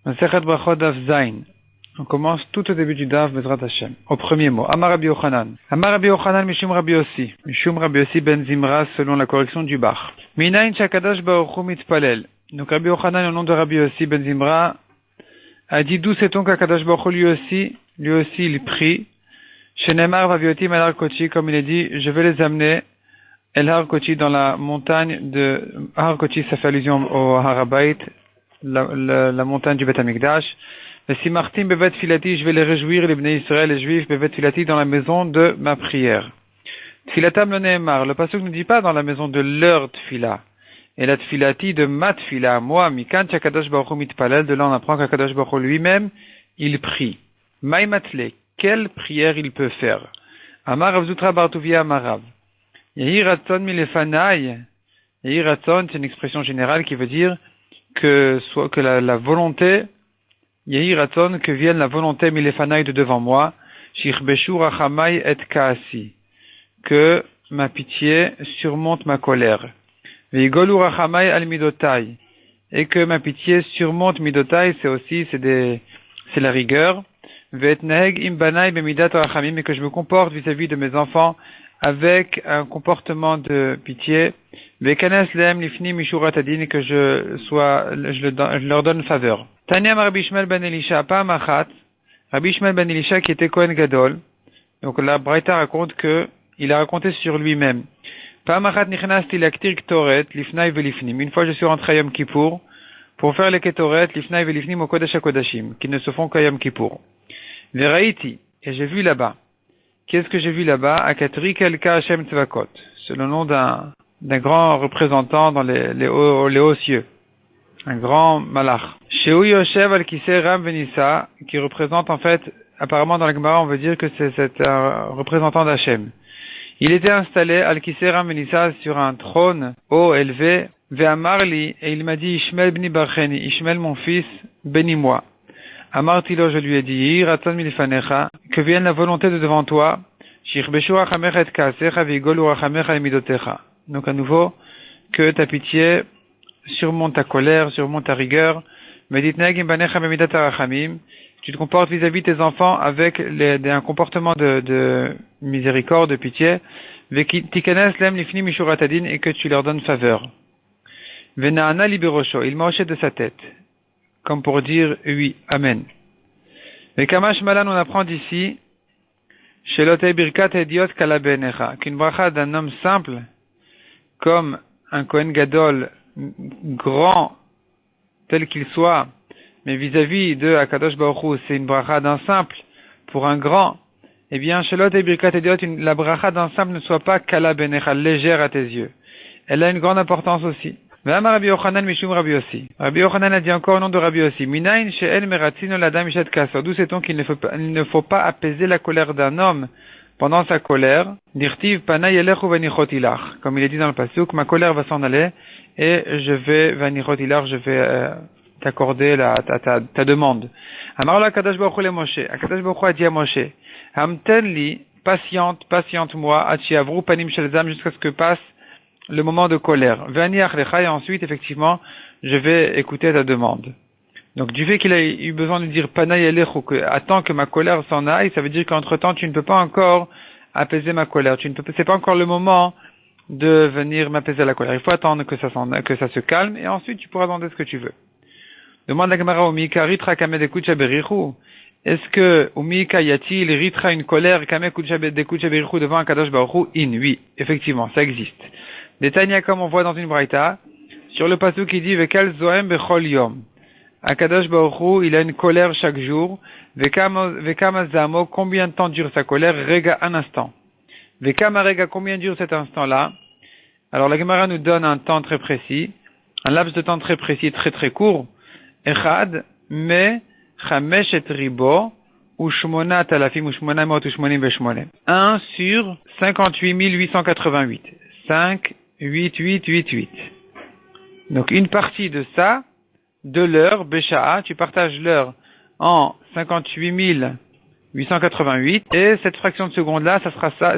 Masechet Brachot Daf Zayin. On commence tout au début du Daf Bezrat Hashem. Au premier mot. Amar Rabbi Yochanan. Amar Rabbi Yochanan Mishum Rabbi Yossi. Mishum Rabbi Yossi ben Zimra selon la correction du Bach. Minayin Shakadash Baruch Hu Mitpalel. Donc Rabbi Yochanan au nom de Rabbi Yossi ben Zimra a dit d'où sait-on qu'Akadash Baruch Hu lui aussi il prie. Shenemar Vaviotim El Har Kochi, comme il est dit, je vais les amener El Har Kochi dans la montagne de Har Kochi, ça fait allusion au Harabait, la montagne du Beth Amikdash. Mais si Martim Bevet Filati, je vais les réjouir, les Bnei Israël, les Juifs, Bevet Filati, dans la maison de ma prière. Tfilatam le Nehemar, le pasuk ne dit pas dans la maison de leur Tfila. Et la Tfilati de ma Tfila, moi, Mikan Chakadosh Baruch Hu Mitpalel, de là on apprend qu'Akadosh Baruch Hu lui-même, il prie. Maïmatle, quelle prière il peut faire? Amar Avzutra Bartuvia Amarav. Yehi Ratzon Milefanai. Yehi Ratzon, c'est une expression générale qui veut dire que la volonté, Yehi Ratzon, que vienne la volonté Milefanai de devant moi, Shirbeshu Rachamai et Kaasi, que ma pitié surmonte ma colère. Veigolu Rachamai al Midotai, et que ma pitié surmonte Midotai, c'est la rigueur. Ve'etneheg im banai bemidat rachamim, et que je me comporte vis-à-vis de mes enfants avec un comportement de pitié. Ve'kanes lehem lifni mishurat adin, et que je leur donne faveur. Tanya Rabbi Ishmael ben Elisha, pas machat. Rabbi Ishmael ben Elisha qui était Kohen Gadol. Donc la Braïta raconte que il a raconté sur lui-même. Pas machat nichnasti laktir ktoret lifnai velifnim. Une fois je suis rentré à Yom Kippour pour faire les ketoret lifnai velifnim au kodesh hakodashim, qui ne se font qu'à Yom Kippour. Veraiti, et j'ai vu là-bas. Qu'est-ce que j'ai vu là-bas? Akatri Kelka Hashem Tzvakot. C'est le nom d'un grand représentant dans les hauts cieux. Un grand malach. Sheu Yoshev al-Kisei Ram Venissa, qui représente en fait, apparemment dans la Gemara, on veut dire que c'est un représentant d'Hachem. Il était installé al-Kisei Ram Venissa sur un trône haut, élevé, Ve'amarli, et il m'a dit, Ishmael bni Barcheni, Ishmael mon fils, bénis-moi. Amartilo, je lui ai dit, Ratzon milifanecha, que vienne la volonté de devant toi, Shirbeshu Rachamecha et Kaasecha, Veigolu Rachamecha et Midotecha. Donc à nouveau, que ta pitié surmonte ta colère, surmonte ta rigueur. Meditneg imbanecha bemidat arachamim. Tu te comportes vis-à-vis de tes enfants avec un comportement de miséricorde, de pitié. Tikanes lem lifni mishuratadin, et que tu leur donnes faveur. Venaana liberosho, il m'a hoché de sa tête, comme pour dire oui, amen. Mais Kamash Malan, on apprend d'ici, Shelotei birkat ediot kalabenecha, qu'une bracha d'un homme simple, comme un Kohen Gadol grand, tel qu'il soit, mais vis-à-vis de Akadosh Baruch Hu, c'est une bracha d'un simple, pour un grand, eh bien, Shelotei birkat ediot, la bracha d'un simple ne soit pas kalabenecha, légère à tes yeux. Elle a une grande importance aussi. Rabbi Yochanan Mishum Rabbi Yossi. Rabbi Yochanan a dit encore au nom de Rabbi Yossi. Minayin she'en meratzino l'adam mishat kasser. D'où sait-on qu'il ne faut pas apaiser la colère d'un homme pendant sa colère. Dirtiv panay elech u vanichot ilach. Comme il est dit dans le pasuk, ma colère va s'en aller et je vais vanichot ilach, je vais t'accorder ta demande. Amar la Akadosh Baruch Hu le Moshe. Akadosh Baruch Hu a dit à Moshe, hamten li, patiente-moi, achi avru panim shel zam, jusqu'à ce que passe le moment de colère. Et ensuite, effectivement, je vais écouter ta demande. Donc, du fait qu'il a eu besoin de dire Panay Elechu, attends que ma colère s'en aille, ça veut dire qu'entre temps, tu ne peux pas encore apaiser ma colère. C'est pas encore le moment de venir m'apaiser la colère. Il faut attendre que ça se calme, et ensuite, tu pourras demander ce que tu veux. Demande la Gemara au Mika, Ritra Kamed Ekucha Berichu. Est-ce que, au Mika, y a-t-il Ritra une colère Kamed Ekucha Berichu devant un Kadosh Baruch Hu? Oui, effectivement, ça existe. Détania, comme on voit dans une braïta, sur le pasuk qui dit Vekal Zoem Bechol Yom. Akadosh Baruch Hu, il a une colère chaque jour. Vekama Zamo, combien de temps dure sa colère? Rega, un instant. Vekama Rega, combien dure cet instant-là? Alors la Gemara nous donne un temps très précis, un laps de temps très précis, très très court. Echad, me, chamesh et ribo, ou shmona talafim, ou shmona mot, ou shmonim beshmonem. 1 sur 58 888. 5, 8, 8, 8, 8. Donc, une partie de ça, de l'heure, Bécha'a, tu partages l'heure en 58 888, et cette fraction de seconde-là,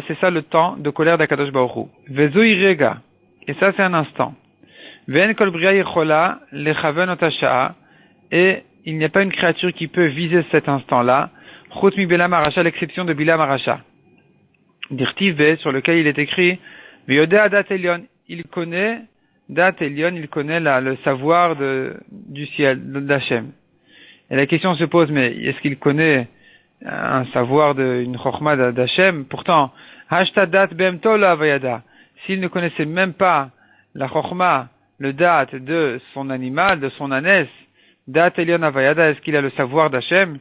c'est ça le temps de colère d'Akadosh Baruch Hu. Vezo irega, et ça c'est un instant. Ven kol bria yichola lechaven otasha'a, et il n'y a pas une créature qui peut viser cet instant-là, Chut mi Bilam Aracha, à l'exception de Bilam Aracha. Dirtiv, sur lequel il est écrit, Veyodea Dat Elion, il connaît, Dat Elion, il connaît le savoir du ciel, d'Hachem. Et la question se pose, mais est-ce qu'il connaît un savoir une Chochma d'Hachem? Pourtant, Hashta Dat Behemto la Vayada, s'il ne connaissait même pas la Chochma, le Dat de son animal, de son ânesse, Dat Elion Avayada, est-ce qu'il a le savoir d'Hachem?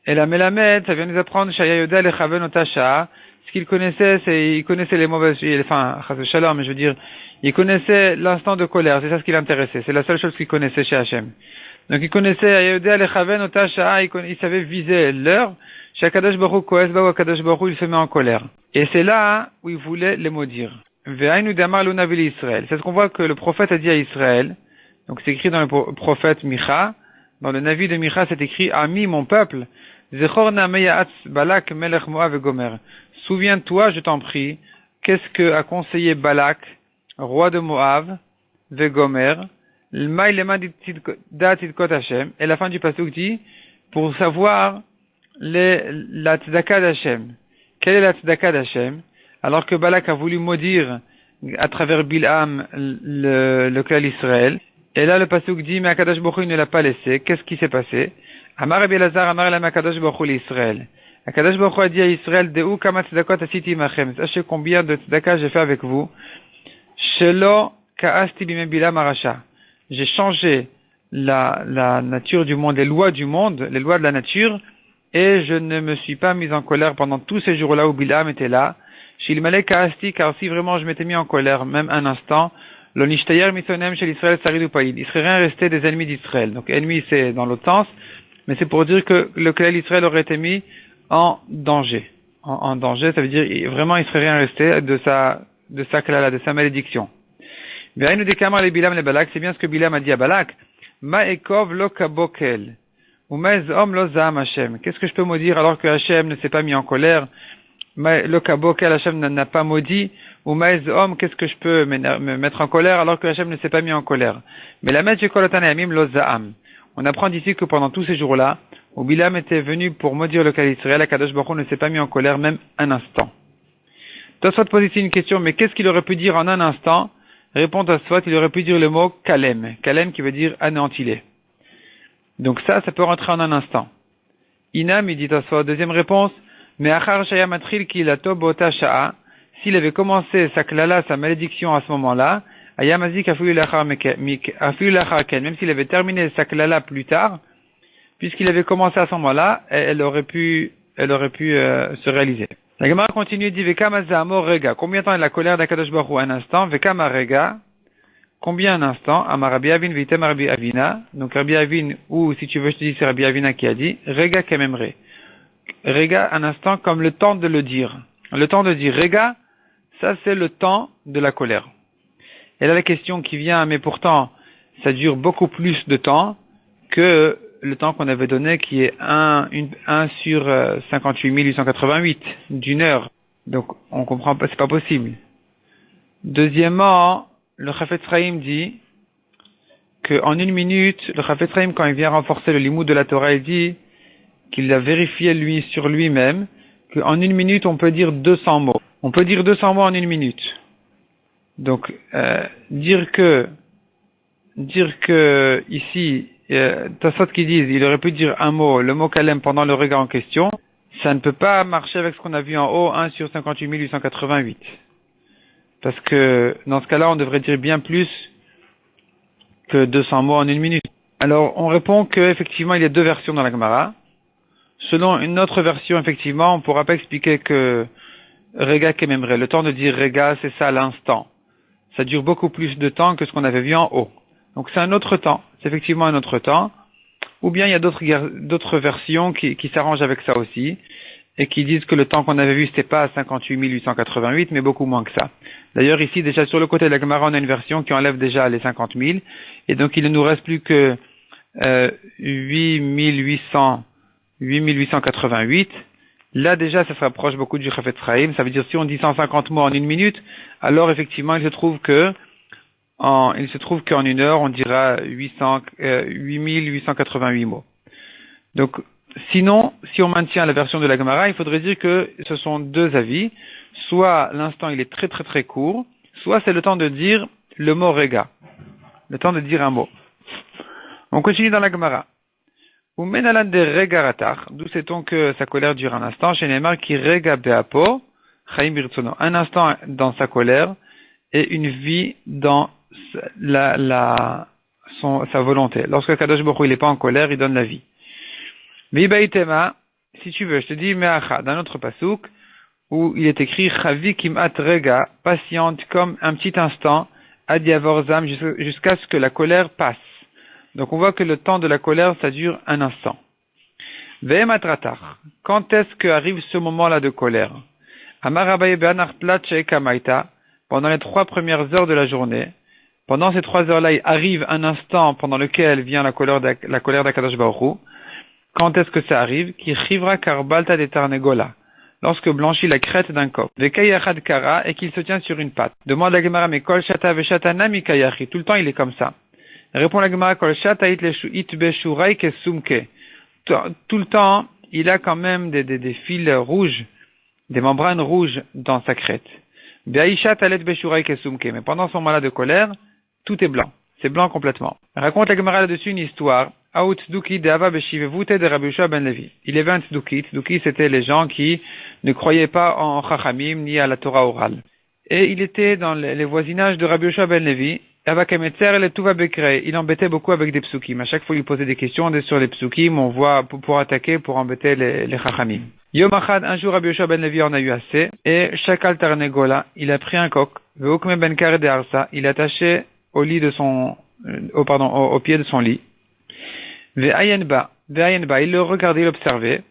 Et la Melamed, ça vient nous apprendre, Shaya Yoda Lechaven Otasha, ce qu'il connaissait, il connaissait les mauvaises, enfin, Shalom, mais je veux dire, il connaissait l'instant de colère, c'est ça ce qui l'intéressait, c'est la seule chose qu'il connaissait chez Hachem. Donc il connaissait, Yoda Lechaven Otasha, il savait viser l'heure, chez Akadosh Baruch Hu, Koesba ou Akadosh Baruch Hu, il se met en colère. Et c'est là où il voulait les maudire. Ve'ainu damar l'unavili Israël. C'est ce qu'on voit que le prophète a dit à Israël. Donc c'est écrit dans le prophète Micha. Dans le Navi de Micha, c'est écrit, Ami, mon peuple, Zechor na'meya'atz Balak melech Moab et Gomer. Souviens-toi, je t'en prie, qu'est-ce que a conseillé Balak, roi de Moab, ve Gomer, l'maï lema datidkot Hashem. Et la fin du pasuk dit, pour savoir la tzedaka d'Hachem. Quelle est la tzedaka d'Hachem? Alors que Balak a voulu maudire à travers Bilham le clan Israël. Et là, le pasuk dit, mais Akadosh Baruch Hu ne l'a pas laissé. Qu'est-ce qui s'est passé? Amar Rabbi Elazar, Amar Elam Akadosh Baruch Hu l'Israël. Akadosh Baruch Hu a dit à Israël, De'u kama tzedakot asiti imachem. Sachez combien de tzedaka j'ai fait avec vous. Shelo ka'asti bime Bilam Aracha. J'ai changé la nature du monde, les lois du monde, les lois de la nature, et je ne me suis pas mis en colère pendant tous ces jours-là où Bilam était là. Shilmale ka'asti, car si vraiment je m'étais mis en colère, même un instant, l'onishtayer misonem chez l'Israël saridou païd. Il serait rien resté des ennemis d'Israël. Donc ennemis c'est dans l'autre sens, mais c'est pour dire que le clan d'Israël aurait été mis en danger. En danger, ça veut dire vraiment il serait rien resté de sa klala, de sa malédiction. Ve'ainu dekamar le Bilam le Balak, c'est bien ce que Bilam a dit à Balak. Ma'ekov lo kabokel. Ou mezom lo zam Hashem. Qu'est-ce que je peux maudire alors que Hashem ne s'est pas mis en colère? Le kabokel, Hashem n'a pas maudit. Ou mezom, qu'est-ce que je peux me mettre en colère alors que Hashem ne s'est pas mis en colère? Mais la mèche kolotanayamim lo zaam. On apprend d'ici que pendant tous ces jours-là, où Bilam était venu pour maudire le clan d'Israël, Akadosh Baruch Hu ne s'est pas mis en colère même un instant. Tosfot pose ici une question, mais qu'est-ce qu'il aurait pu dire en un instant? Répond Tosfot, il aurait pu dire le mot kalem. Kalem qui veut dire anéantilé. Donc ça peut rentrer en un instant. Inam, il dit Tosfot, deuxième réponse, mais achar shaya matril kilato bota sha'a, s'il avait commencé sa klala, sa malédiction à ce moment-là, ayamazik afilu lachar ken, même s'il avait terminé sa klala plus tard, puisqu'il avait commencé à ce moment-là, elle aurait pu se réaliser. La Gemara continue, dit Vekama zamo rega. Combien de temps est la colère d'Akadosh Baruch Hu? Un instant. Vekama rega. Combien un instant? Amar Rabbi Avin vitem Rabbi Avina. Donc Rabbi Avin, ou si tu veux, je te dis c'est Rabbi Avina qui a dit rega kememre. Rega, un instant, comme le temps de le dire. Le temps de dire rega, ça c'est le temps de la colère. Et là la question qui vient, mais pourtant ça dure beaucoup plus de temps que le temps qu'on avait donné, qui est 1 sur 58 888 d'une heure. Donc, on comprend pas, c'est pas possible. Deuxièmement, le Chafetz Chaim dit qu'en une minute, le Chafetz Chaim, quand il vient renforcer le limoud de la Torah, il dit qu'il a vérifié lui sur lui-même qu'en une minute, on peut dire 200 mots. On peut dire 200 mots en une minute. Donc, dire que ici, Tosfot qui disent, il aurait pu dire un mot, le mot kalem pendant le regard en question, ça ne peut pas marcher avec ce qu'on a vu en haut, 1 sur 58 888. Parce que, dans ce cas-là, on devrait dire bien plus que 200 mots en une minute. Alors, on répond qu'effectivement, il y a deux versions dans la Gemara. Selon une autre version, effectivement, on ne pourra pas expliquer que Rega Kememre, le temps de dire Rega, c'est ça l'instant. Ça dure beaucoup plus de temps que ce qu'on avait vu en haut. Donc c'est un autre temps, c'est effectivement un autre temps. Ou bien il y a d'autres versions qui s'arrangent avec ça aussi, et qui disent que le temps qu'on avait vu, c'était pas 58 888, mais beaucoup moins que ça. D'ailleurs ici, déjà sur le côté de la Gemara, on a une version qui enlève déjà les 50 000, et donc il ne nous reste plus que 8888. Là déjà, ça se rapproche beaucoup du Chafetz Chaim. Ça veut dire si on dit 150 mots en une minute, alors effectivement, il se trouve qu'en une heure, on dira 8888 mots. Donc, sinon, si on maintient la version de la Gemara, il faudrait dire que ce sont deux avis. Soit l'instant il est très très très court, soit c'est le temps de dire le mot rega. Le temps de dire un mot. On continue dans la Gemara. Umenalan de regaratar, d'où sait-on que sa colère dure un instant, chez Neymar qui rega beapo, chaim birtsono. Un instant dans sa colère et une vie dans sa volonté. Lorsque Kadosh Baruch Hu il n'est pas en colère, il donne la vie. Vibaitema, si tu veux, je te dis meacha, d'un autre pasuk, où il est écrit chavi kimat rega, patiente comme un petit instant, adiavorzam, jusqu'à ce que la colère passe. Donc on voit que le temps de la colère, ça dure un instant. Ve'ematratar, quand est-ce qu'arrive ce moment-là de colère? Amarabaye be'anar platche kamaita, pendant les 3 premières heures de la journée. Pendant ces 3 heures-là, il arrive un instant pendant lequel vient la colère d'Akadosh Baruch Hu. Quand est-ce que ça arrive? Qui chivra karbalta de tarnegola, lorsque blanchit la crête d'un coq. Vekayachad kara, et qu'il se tient sur une patte. Demande la Gemara, mais kol shata veshatana mikayachi. Tout le temps, il est comme ça. Répond la Gemara, kol shata it beshurai kesumke. Tout le temps, il a quand même des fils rouges, des membranes rouges dans sa crête. Beaishat alet beshurai kesumke. Mais pendant son malade de colère, tout est blanc. C'est blanc complètement. Raconte la Gemara là-dessus une histoire. Tzduki de Ava Beshivevute de Rabbi Yoshua ben Levi. Il y avait un Tzduki. Tzduki, c'était les gens qui ne croyaient pas en Chachamim ni à la Torah orale. Et il était dans les voisinages de Rabbi Yoshua ben Levi. Il embêtait beaucoup avec des psukim. À chaque fois, il posait des questions sur les psukim. On voit pour attaquer, pour embêter les Chachamim. Yom Achad, un jour, Rabbi Yoshua ben Levi en a eu assez. Et Shakal Tarnegola, il a pris un coq. Veokme ben Kare de Arsa, il a attaché au lit de au pied de son lit. Ve'ayenba, il le regardait, il l'observait.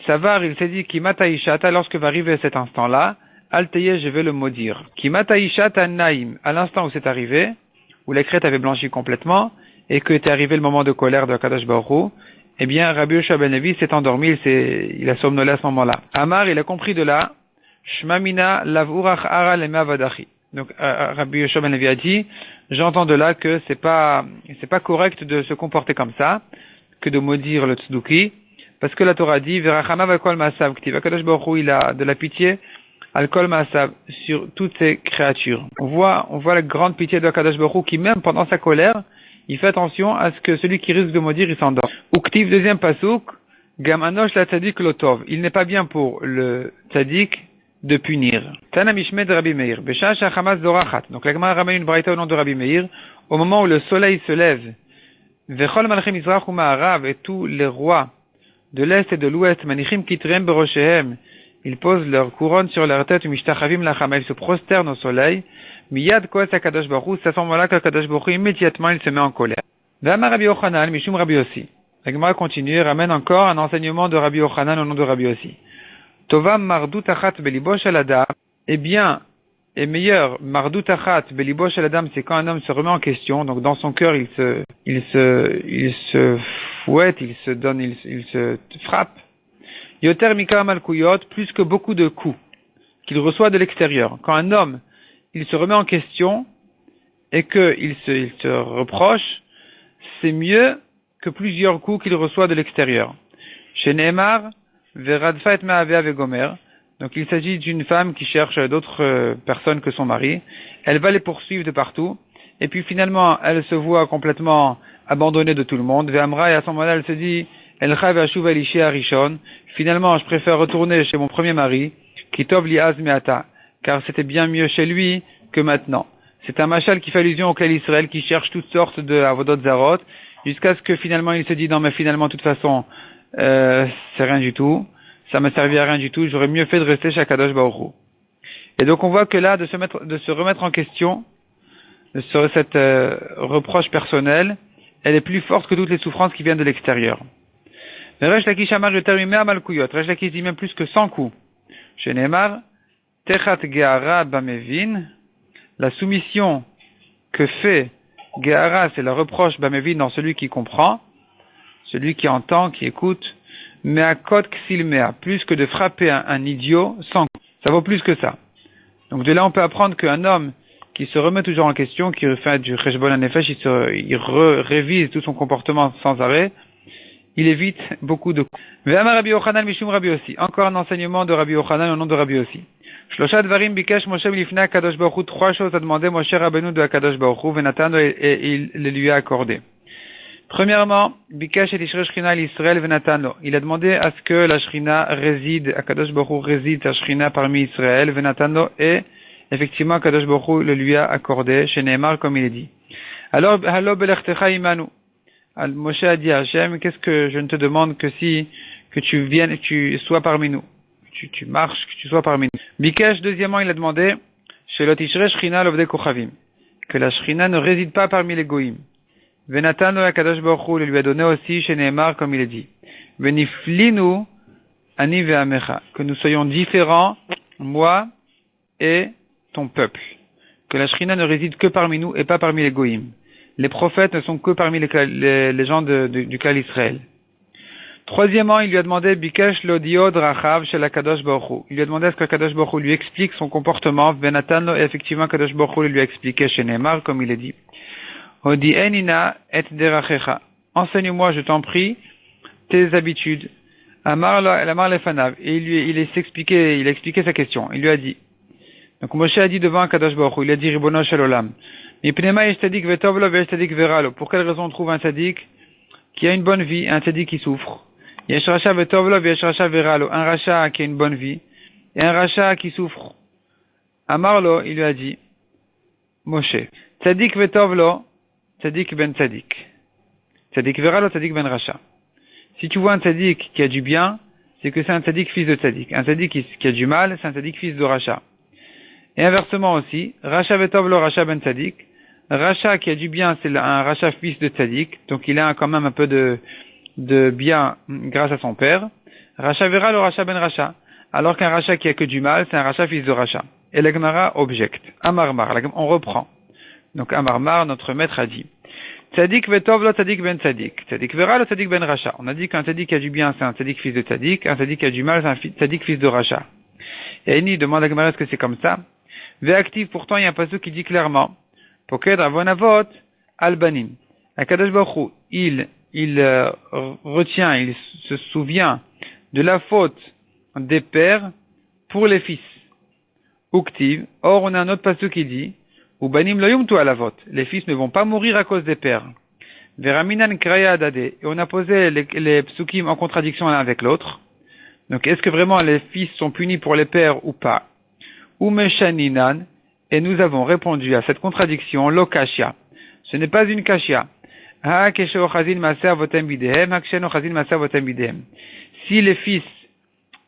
Savar, il s'est dit, Kimata Ishata, lorsque va arriver cet instant-là, Alteye, je vais le maudire. Kimata Ishata Naim, à l'instant où c'est arrivé, où la crête avait blanchi complètement, et que était arrivé le moment de colère de Kadosh Baruch Hu, eh bien, Rabbi Yoshua ben Levi s'est endormi, il a somnolé à ce moment-là. Amar, il a compris de là, Shmamina lavurach ara lema vadachi. Donc, Rabbi Yoshua ben Levi a dit, j'entends de là que c'est pas correct de se comporter comme ça, que de maudire le tzduki, parce que la Torah dit, Verachama va kol masav ktiv, Kadosh Baruch Hu, il a de la pitié, al kol masav, sur toutes ses créatures. On voit la grande pitié de Kadosh Baruch Hu, qui même pendant sa colère, il fait attention à ce que celui qui risque de maudire, il s'endort. Uktiv, deuxième pasuk, gam anosh la tzadik lotov, il n'est pas bien pour le tzadik de punir. Tana Mishme de Rabbi Meir. Besha Shachamas Dorachat. Donc la Gemara ramène une braïta au nom de Rabbi Meir. Au moment où le soleil se lève, Vechol Malchim Mizrach Uma'arav, et tous les rois de l'Est et de l'Ouest, Manichim Kitrem Beroshehem, ils posent leur couronne sur leur tête, Mishtachavim Lachama, ils se prosternent au soleil. Miyad Koes HaKadosh Baruch Hu, c'est à ce moment-là qu'Akadosh Baruch Hu, immédiatement, il se met en colère. V'amar Rabbi Yochanan, Mishum Rabbi Yossi. La Gemara continue et ramène encore un enseignement de Rabbi Yochanan au nom de Rabbi Yossi. Tovam mardut achat belibosh aladam, eh bien, et meilleur, mardut achat belibosh aladam, c'est quand un homme se remet en question, donc dans son cœur, il se fouette, il se frappe. Yoter mika malkuyot, plus que beaucoup de coups qu'il reçoit de l'extérieur. Quand un homme, il se remet en question et qu'il se reproche, c'est mieux que plusieurs coups qu'il reçoit de l'extérieur. Chez Nehemar, donc il s'agit d'une femme qui cherche d'autres personnes que son mari. Elle va les poursuivre de partout. Et puis finalement, elle se voit complètement abandonnée de tout le monde. Ve'amra, et à ce moment-là, elle se dit, finalement, je préfère retourner chez mon premier mari, kitov li azmeata, car c'était bien mieux chez lui que maintenant. C'est un machal qui fait allusion au clan Israël, qui cherche toutes sortes de avodot zarot, jusqu'à ce que finalement il se dit, non mais finalement, de toute façon, c'est rien du tout, ça m'a servi à rien du tout, j'aurais mieux fait de rester chez Kadosh Baruch Hu. Et donc on voit que là, de se remettre en question, sur cette reproche personnelle, elle est plus forte que toutes les souffrances qui viennent de l'extérieur. Mais Resh Lakish Amar Yoter Malkuyot, Resh Lakish dit même plus que 100 coups. Chez Neymar, Techat Geara Bamevin, la soumission que fait Geara, c'est la reproche Bamevin dans celui qui comprend, celui qui entend, qui écoute, mais à Kot Ksilmea, plus que de frapper un idiot sans coup. Ça vaut plus que ça. Donc de là, on peut apprendre qu'un homme qui se remet toujours en question, qui fait du Cheshbon HaNefesh, il révise tout son comportement sans arrêt, il évite beaucoup de coups. Ve'amar Rabbi Yochanan mishum Rabbi Yossi. Encore un enseignement de Rabbi Yochanan au nom de Rabbi Yossi. Shlosha dvarim bikesh Moshe milifnei HaKadosh Baruch Hu. Trois choses a demandé Moshe Rabbeinu de HaKadosh Baruch Hu, venatano, et il les lui a accordé. Premièrement, bikesh et ishre Shrina l'Israël venatano. Il a demandé à ce que la Shrina réside, HaKadosh Baruch Hu réside à Shrina parmi Israël, venatano, et effectivement HaKadosh Baruch Hu le lui a accordé, chez Neymar comme il est dit. Alors, halo belechtecha imanu. Moshe a dit à Hachem, qu'est-ce que je ne te demande que tu viennes, tu sois parmi nous. Tu marches, que tu sois parmi nous. Bikesh, deuxièmement, il a demandé, Shelot ishre Shrina lovdei kochavim. Que la Shrina ne réside pas parmi les goïm. Venatano HaKadosh Baruch Hu le lui a donné aussi chez Neymar comme il est dit. Veniflinu ani ve'amecha. Que nous soyons différents, moi et ton peuple. Que la Shrina ne réside que parmi nous et pas parmi les goïm. Les prophètes ne sont que parmi les gens du clan Israël. Troisièmement, il lui a demandé Bikesh l'odiod rachav shel HaKadosh Baruch Hu. Il lui a demandé à ce que HaKadosh Baruch Hu lui explique son comportement. Venatano, et effectivement HaKadosh Baruch Hu lui a expliqué chez Neymar, comme il est dit. Odi enina et derachecha. Enseigne-moi, je t'en prie, tes habitudes. Amar lefanav. Et il a expliqué sa question. Il lui a dit. Donc Moshe a dit devant HaKadosh Baruch Hu, il a dit Ribono shel olam. Pour quelle raison on trouve un tzaddik qui a une bonne vie et un tzaddik qui souffre? Un racha qui a une bonne vie et un racha qui souffre. Amarlo, il lui a dit, Moshe, tzaddik vetovlo, tzaddik ben tzaddik. Tzaddik veralo, tzaddik ben racha. Si tu vois un tzaddik qui a du bien, c'est que c'est un tzaddik fils de tzaddik. Un tzaddik qui a du mal, c'est un tzaddik fils de racha. Et inversement aussi, racha vetovlo, racha ben tzaddik. Racha qui a du bien, c'est un racha fils de tzaddik, donc il a quand même un peu de bien grâce à son père. Racha vera le racha ben racha, alors qu'un racha qui a que du mal, c'est un racha fils de racha. Et la Gemara objecte. Amarmar, on reprend. Donc Amarmar, notre maître a dit, tzaddik vetov lo tzaddik ben tzaddik, tzaddik vera lo tzaddik ben racha. On a dit qu'un tzaddik qui a du bien, c'est un tzaddik fils de tzaddik, un tzaddik qui a du mal, c'est un tzaddik fils de racha. Et Eni demande à Gemara est-ce que c'est comme ça? Ve'active, pourtant il y a un passage qui dit clairement, Poked avonavot albanim. HaKadosh Baruch Hu, il retient, il se souvient de la faute des pères pour les fils. Uktiv. Or, on a un autre passage qui dit, Ubanim lo yumtu alavot. Les fils ne vont pas mourir à cause des pères. Veraminan kraya adade. Et on a posé les psukim en contradiction l'un avec l'autre. Donc, est-ce que vraiment les fils sont punis pour les pères ou pas? Umeshaninan. Et nous avons répondu à cette contradiction, lo kashia. Ce n'est pas une kashia. Si les fils,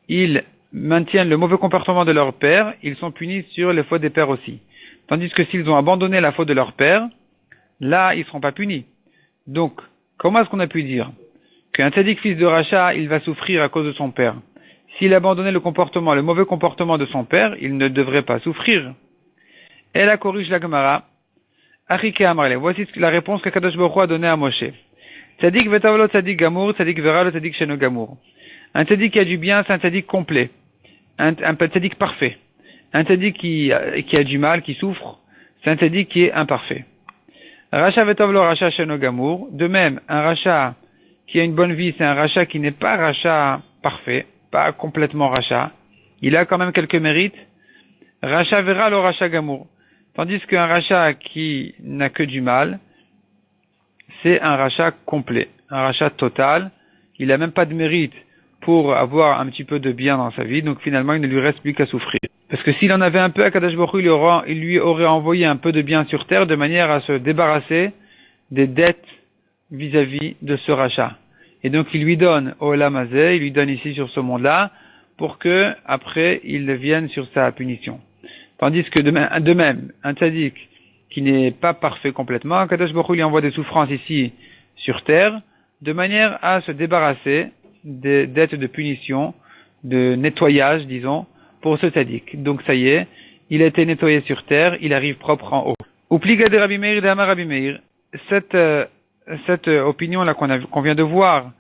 ils maintiennent le mauvais comportement de leur père, ils sont punis sur les fautes des pères aussi. Tandis que s'ils ont abandonné la faute de leur père, là, ils ne seront pas punis. Donc, comment est-ce qu'on a pu dire qu'un tzaddik fils de racha, il va souffrir à cause de son père? S'il a abandonné le mauvais comportement de son père, il ne devrait pas souffrir. Elle a corrige la Gemara. Achike Amarle. Voici la réponse que Kadosh Baruch Hu a donnée à Moshe. Tzadik vetavlo tzadik gamour, tzadik veralo tzadik sheno gamour. Un tzadik qui a du bien, c'est un tzadik complet. Un tzadik parfait. Un tzadik qui a du mal, qui souffre, c'est un tzadik qui est imparfait. Racha vetavlo racha sheno gamour. De même, un racha qui a une bonne vie, c'est un racha qui n'est pas racha parfait, pas complètement racha. Il a quand même quelques mérites. Racha veralo racha gamour. Tandis qu'un rachat qui n'a que du mal, c'est un rachat complet, un rachat total. Il n'a même pas de mérite pour avoir un petit peu de bien dans sa vie, donc finalement il ne lui reste plus qu'à souffrir. Parce que s'il en avait un peu, HaKadosh Baruch Hu, il lui aurait envoyé un peu de bien sur terre de manière à se débarrasser des dettes vis-à-vis de ce rachat. Et donc il lui donne au Olam Hazeh, il lui donne ici sur ce monde-là, pour que après il vienne sur sa punition. Tandis que de même, un tzaddik qui n'est pas parfait complètement, Kadosh Baruch Hu lui envoie des souffrances ici sur terre, de manière à se débarrasser des dettes de punition, de nettoyage, disons, pour ce tzaddik. Donc ça y est, il a été nettoyé sur terre, il arrive propre en haut. Oupliga de Rabbi Meir, d'Amar Rabbi Meir, cette opinion-là qu'on vient de voir,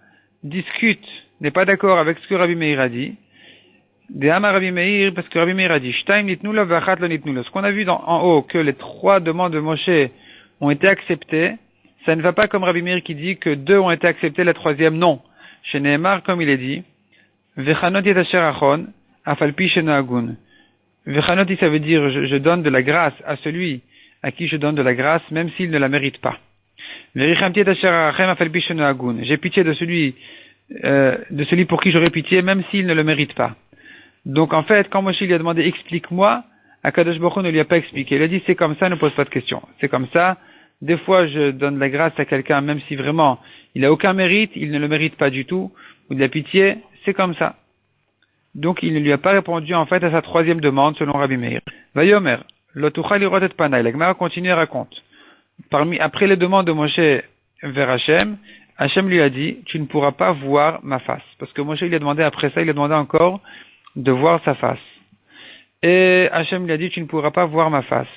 discute, n'est pas d'accord avec ce que Rabbi Meir a dit, d'Amar Rabbi Meir, parce que Rabbi Meir a dit, Shtaim nitnulo v'achat lo nitnulo. Ce qu'on a vu en haut, que les 3 demandes de Moshe ont été acceptées, ça ne va pas comme Rabbi Meir qui dit que 2 ont été acceptées, la 3e non. Chez Nehemar, comme il est dit, Vechanot yetasher achon, afalpi shenoagun. Vechanoti, ça veut dire je donne de la grâce à celui à qui je donne de la grâce, même s'il ne la mérite pas. J'ai pitié de celui pour qui j'aurais pitié, même s'il ne le mérite pas. Donc en fait, quand Moshe lui a demandé explique-moi, Akadosh Baruch Hu ne lui a pas expliqué. Il a dit c'est comme ça, ne pose pas de questions. C'est comme ça. Des fois, je donne la grâce à quelqu'un, même si vraiment il n'a aucun mérite, il ne le mérite pas du tout, ou de la pitié, c'est comme ça. Donc il ne lui a pas répondu en fait à sa troisième demande selon Rabbi Meir. Vayomer, l'otucha lirot et panay. La Gemara continue et raconte. Après les demandes de Moshe vers Hachem, Hachem lui a dit tu ne pourras pas voir ma face. Parce que Moshe lui a demandé après ça, il a demandé encore de voir sa face. Et Hachem lui a dit tu ne pourras pas voir ma face.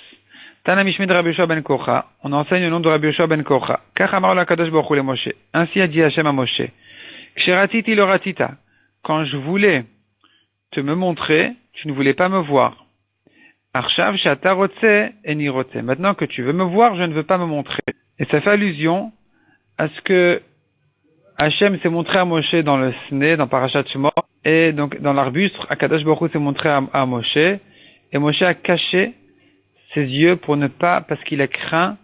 Tana Mishmid Rabbi Yoshua ben Kocha. On enseigne le nom de Rabbi Yoshua ben Kocha. Kach amar la Kadosh Baruch Hu le Moshe. Ainsi a dit Hachem à Moshe. Ksheratiti lo ratita. Quand je voulais te me montrer, tu ne voulais pas me voir. Arshav shata rotze eni rotze. Maintenant que tu veux me voir, je ne veux pas me montrer. Et ça fait allusion à ce que Hachem s'est montré à Moshe dans le Sné, dans Parashat Shemot, et donc dans l'arbuste, Akadosh Baruch Hu s'est montré à Moshe, et Moshe a caché ses yeux pour ne pas, parce qu'il a craint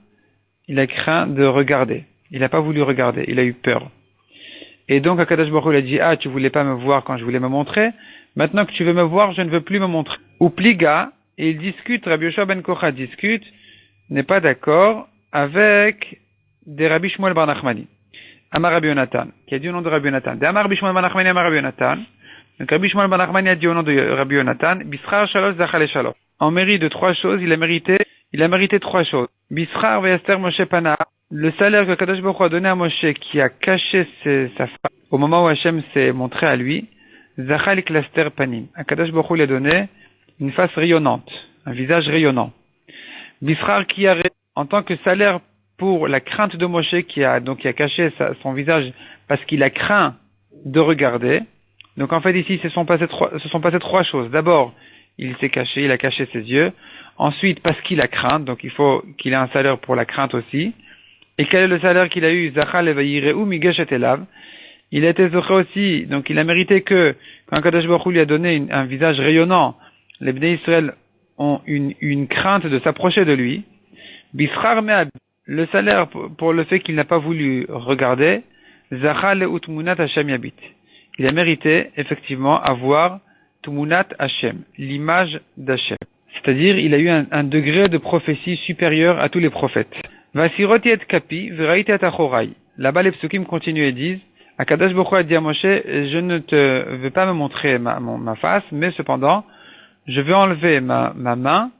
de regarder. Il n'a pas voulu regarder, il a eu peur. Et donc Akadosh Baruch Hu a dit, tu voulais pas me voir quand je voulais me montrer, maintenant que tu veux me voir, je ne veux plus me montrer. Ou pliga, et il discute, Rabbi Yoshua ben Kocha discute, n'est pas d'accord avec des Rabbi Shmuel bar Nachmani. Amar Rabbi Yonatan, qui a dit au nom de Rabbi Yonatan. De Amar Rabbi Shmuel bar Nachmani, Amar Rabbi Yonatan. Donc Rabbi Shmuel bar Nachmani a dit au nom de Rabbi Yonatan, Bishrar shalosh zachal shalosh. En mérite de trois choses, il a mérité trois choses. Bishrar ve'ester Moshe pana. Le salaire que Kadosh Baruch Hu a donné à Moshe, qui a caché sa face, au moment où Hachem s'est montré à lui, zachal klaster panim. À Kadosh Baruch Hu lui a donné une face rayonnante, un visage rayonnant. Bishrar qui a, en tant que salaire pour la crainte de Moshe qui a caché son visage parce qu'il a craint de regarder. Donc en fait ici se sont passées trois choses. D'abord, il s'est caché, il a caché ses yeux. Ensuite, parce qu'il a craint, donc il faut qu'il ait un salaire pour la crainte aussi. Et quel est le salaire qu'il a eu? Zachal evayireu migeshet elav. Il a été zoché aussi, donc il a mérité que, quand Kadosh Baruch Hu lui a donné un visage rayonnant, les Bnei Israël ont une crainte de s'approcher de lui. Bishrar me'ab. Le salaire pour le fait qu'il n'a pas voulu regarder, Zachal utmunat Hashem yabit. Il a mérité, effectivement, avoir Tumunat Hashem, l'image d'Hashem. C'est-à-dire, il a eu un degré de prophétie supérieur à tous les prophètes. Vasiroti et kapi, veraiti et achorai. Là-bas, les psukim continuent et disent, Akadosh Baruch Hu a dit à Moshe, je ne te veux pas me montrer ma face, mais cependant, je veux enlever ma main,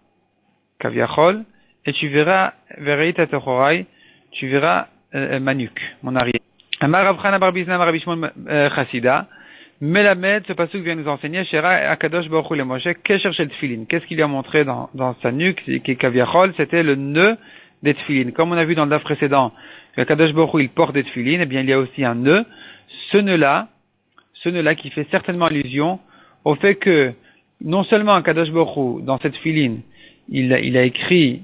kaviachol, et tu verras, veraiti et achorai, tu verras ma nuque, mon arrière. Amar Rabchana bar Bizna Rabbi Shimon Chassida, Melamed, ce pasuk vient nous enseigner, Shera Akadosh Baruch Hu le Moshe, Kesher shel Tfilin. Qu'est-ce qu'il lui a montré dans sa nuque, qui est kaviachol, c'était le nœud des Tfilin. Comme on a vu dans le daf précédent, que Akadosh Baruch Hu il porte des Tfilin, eh bien il y a aussi un nœud. Ce nœud-là qui fait certainement allusion au fait que, non seulement Akadosh Baruch Hu, dans cette Tfilin, il a écrit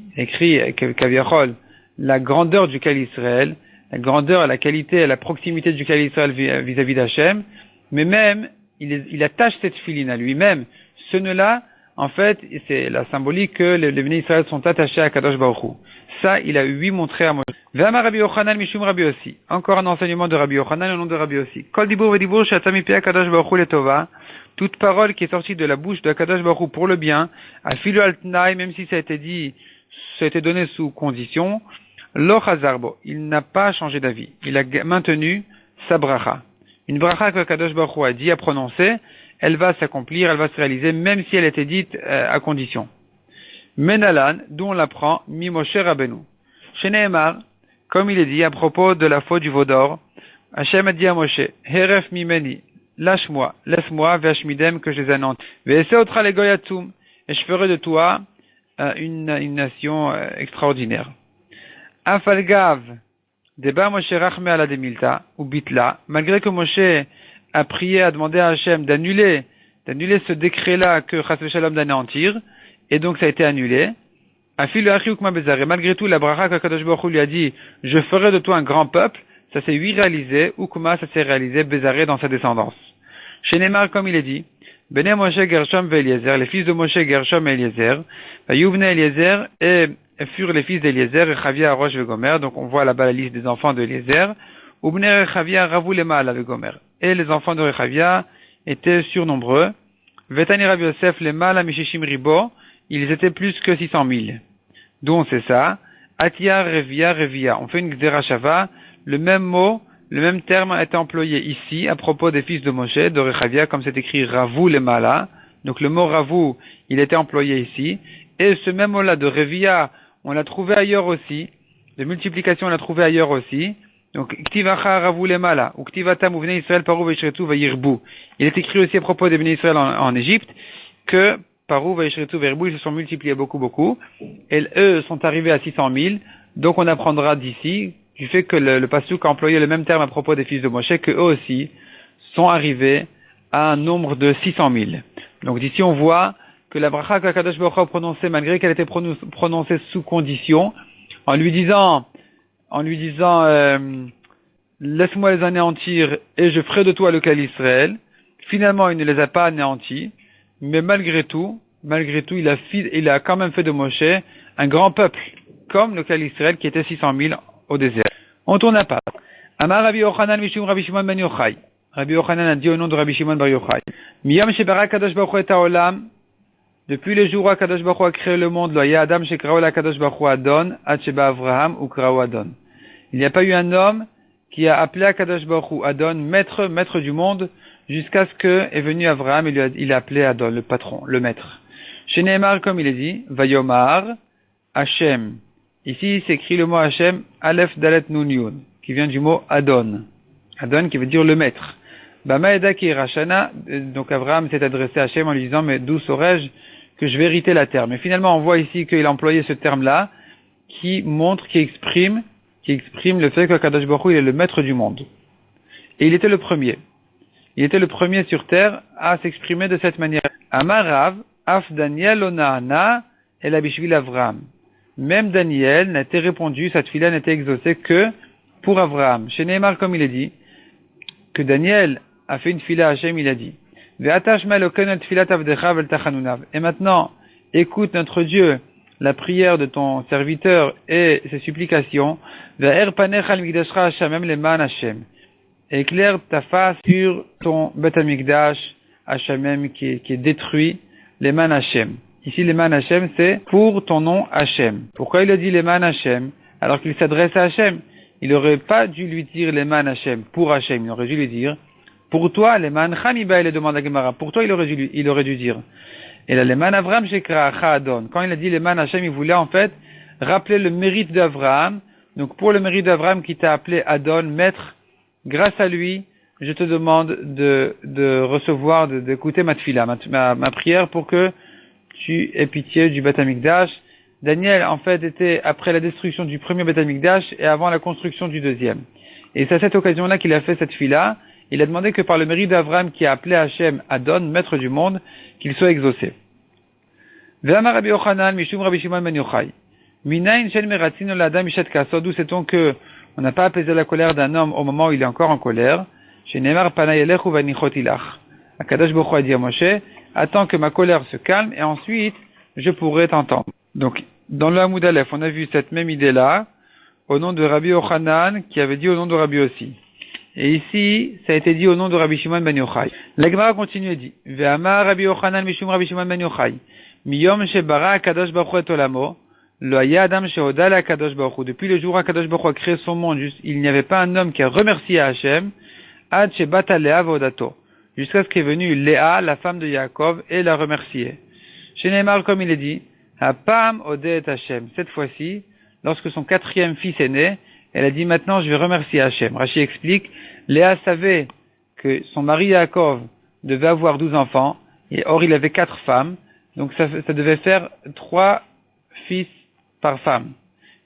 kaviachol, la grandeur du Kal Israël, la grandeur, la qualité, la proximité du Kal Israël vis-à-vis d'Hachem, mais même, il attache cette filine à lui-même. Ce nœud-là, en fait, c'est la symbolique que les Bnei Israël sont attachés à Kadosh Baruch Hu. Ça, il a montré à Moshe. Ve'amar Rabbi Yochanan mishum Rabbi Yossi. Encore un enseignement de Rabbi Yochanan au nom de Rabbi Yossi. Kol dibur ve'dibur she'atzah mipei Kadosh Baruch Hu letova. Toute parole qui est sortie de la bouche de Kadosh Baruch Hu pour le bien, afilu al tnai, même si ça a été donné sous condition, lo chazarbo. Il n'a pas changé d'avis. Il a maintenu sa bracha. Une bracha que Kadosh Baruch Hu a dit, à prononcer, elle va s'accomplir, elle va se réaliser, même si elle était dite à condition. Menalan, d'où on l'apprend, mi Moshe Rabbeinu. Chez Nehemar, comme il est dit à propos de la faute du veau d'or, Hachem a dit à Moshe, Heref mimeni, lâche-moi, laisse-moi, v'ashmidem, que je les anéantis. Ve'ese otra le goyatum, et je ferai de toi une nation extraordinaire. Afalgav, Deba Moshe Rachme ala demilta, ou bitla, malgré que Moshe a prié, a demandé à Hachem d'annuler ce décret-là que Chas v'Shalom d'anéantir, et donc ça a été annulé. Afil achiukma bezare, malgré tout la bracha que Kadosh Baruch Hu lui a dit, je ferai de toi un grand peuple, ça s'est 8 réalisé, ou Kuma, ça s'est réalisé Bézaré dans sa descendance. Chez Neymar, comme il est dit, Bene Moshe, Gershom et Eliezer, les fils de Moshe, Gershom et Eliezer, Yuvne Eliezer, et furent les fils d'Eliezer, Rechavia, Rosh et Gomer, donc on voit là-bas la liste des enfants d'Eliezer, Ubne Rechavia, Ravu Lema, avec Gomer. Et les enfants de Rechavia étaient surnombreux, Vetani Rabbi Yosef, Lema, la Mishishim Ribo, ils étaient plus que 600 000. D'où on sait ça? Atia, Revia. On fait une Gzerashava, le même mot, le même terme a été employé ici à propos des fils de Moshe, de Rechavia, comme c'est écrit Ravu Lemala. Donc le mot Ravu, il était employé ici. Et ce même mot-là de Revia, on l'a trouvé ailleurs aussi. De multiplication, on l'a trouvé ailleurs aussi. Donc Ktivacha Ravu Lemala, ou Ktivatam Uvnei Israël Paru Veishretu Vayirbu. Il est écrit aussi à propos des Béné Israël en Égypte que Paru Veishretu Vayirbu, ils se sont multipliés beaucoup. Et eux sont arrivés à 600 000. Donc on apprendra d'ici du fait que le Passouk a employé le même terme à propos des fils de Moshe, que eux aussi sont arrivés à un nombre de 600 000. Donc d'ici on voit que la bracha qu'Akadosh Baruch Hu a prononcée, malgré qu'elle était prononcée sous condition, en lui disant laisse-moi les anéantir et je ferai de toi le Kal Israël, finalement il ne les a pas anéantis, mais malgré tout il a quand même fait de Moshe un grand peuple, comme le Kal Israël qui était 600 000 au désert. On tourne à part. Amar Rabbi Yochanan Mishum Rabbi Shimon ben Yochai. Rabbi Yochanan a dit au nom de Rabbi Shimon bar Yochai. Miyam shebara Kadosh Baruch Hu et haolam. Depuis le jour où Kadosh Baruch Hu a créé le monde, lo ya Adam shekrao la Kadosh Baruch Hu Adon, ad sheba Avraham ou krao Adon. Il n'y a pas eu un homme qui a appelé Kadosh Baruch Hu Adon, maître du monde, jusqu'à ce que est venu Avraham et il a appelé Adon, le patron, le maître. Chez Neymar, comme il est dit, Vayomar, Hashem. Ici, s'écrit le mot Hashem, Aleph Dalet Nun Yud, qui vient du mot Adon. Adon qui veut dire le maître. Bama Eda Ki Rashana, donc Abraham s'est adressé à Hashem en lui disant, mais d'où saurais-je que je vais hériter la terre? Mais finalement, on voit ici qu'il a employé ce terme-là, qui exprime le fait que Kadosh Baruch Hu, il est le maître du monde. Et il était le premier. Il était le premier sur terre à s'exprimer de cette manière. Amarav, Af Daniel Onaana, El Abishvil Avraham. Même Daniel n'a été répondu, sa tefila n'a été exaucée que pour Avraham. Chez Neymar, comme il est dit, que Daniel a fait une tefila à Hashem, il a dit, et maintenant, écoute notre Dieu, la prière de ton serviteur et ses supplications, éclaire ta face sur ton Bet Amikdash, Hashem, qui est détruit, les man Hashem. Ici, l'Eman Hashem, c'est pour ton nom Hashem. Pourquoi il a dit l'Eman Hashem alors qu'il s'adresse à Hashem? Il n'aurait pas dû lui dire l'Eman Hashem pour Hashem. Il aurait dû lui dire pour toi, l'Eman Chamiba, il demande à Gemara. Pour toi, il aurait dû dire. Et là, l'Eman Avram Shekra Adon. Quand il a dit l'Eman Hashem, il voulait en fait rappeler le mérite d'Avraham. Donc, pour le mérite d'Avraham qui t'a appelé Adon, maître, grâce à lui, je te demande de recevoir, d'écouter ma tefila, ma prière pour que tu aies pitié du Beth Amikdash. Daniel, en fait, était après la destruction du premier Beth Amikdash et avant la construction du deuxième. Et c'est à cette occasion-là qu'il a fait cette fila. Il a demandé que par le mérite d'Avraham qui a appelé Hashem Adon, maître du monde, qu'il soit exaucé. Ve'amar Rabbi Yochanan, Mishum Rabbi Shimon ben Yochai. Minayin shen meratzino l'adam mishat kaso. D'où sait-on que on n'a pas apaisé la colère d'un homme au moment où il est encore en colère. Chez Neymar Panayelech ou Vanichotilach. Akadosh Baruch Hu a dit à Moshe, attends que ma colère se calme et ensuite je pourrai t'entendre. Donc, dans le Hamoud Aleph, on a vu cette même idée-là au nom de Rabbi Yochanan qui avait dit au nom de Rabbi Yossi. Et ici, ça a été dit au nom de Rabbi Shimon ben Yochai. La Gemara continue et dit, Ve'amar Rabbi Yochanan mishum Rabbi Shimon ben Yochai. Miyom shebara Akadosh Baruch Hu et olamo, lo haya adam shehoda la Akadosh Baruch Hu. Depuis le jour où Akadosh Baruch Hu a créé son monde, il n'y avait pas un homme qui a remercié Hashem, ad shebata Léa vodato. Jusqu'à ce qu'est venue Léa, la femme de Yaakov, et l'a remercié. Chez Neymar, comme il est dit, Hapam Odeh et Hashem. Cette fois-ci, lorsque son quatrième fils est né, elle a dit maintenant je vais remercier Hashem. Rashi explique, Léa savait que son mari Yaakov devait avoir 12 enfants, et or il avait 4 femmes, donc ça devait faire 3 fils par femme.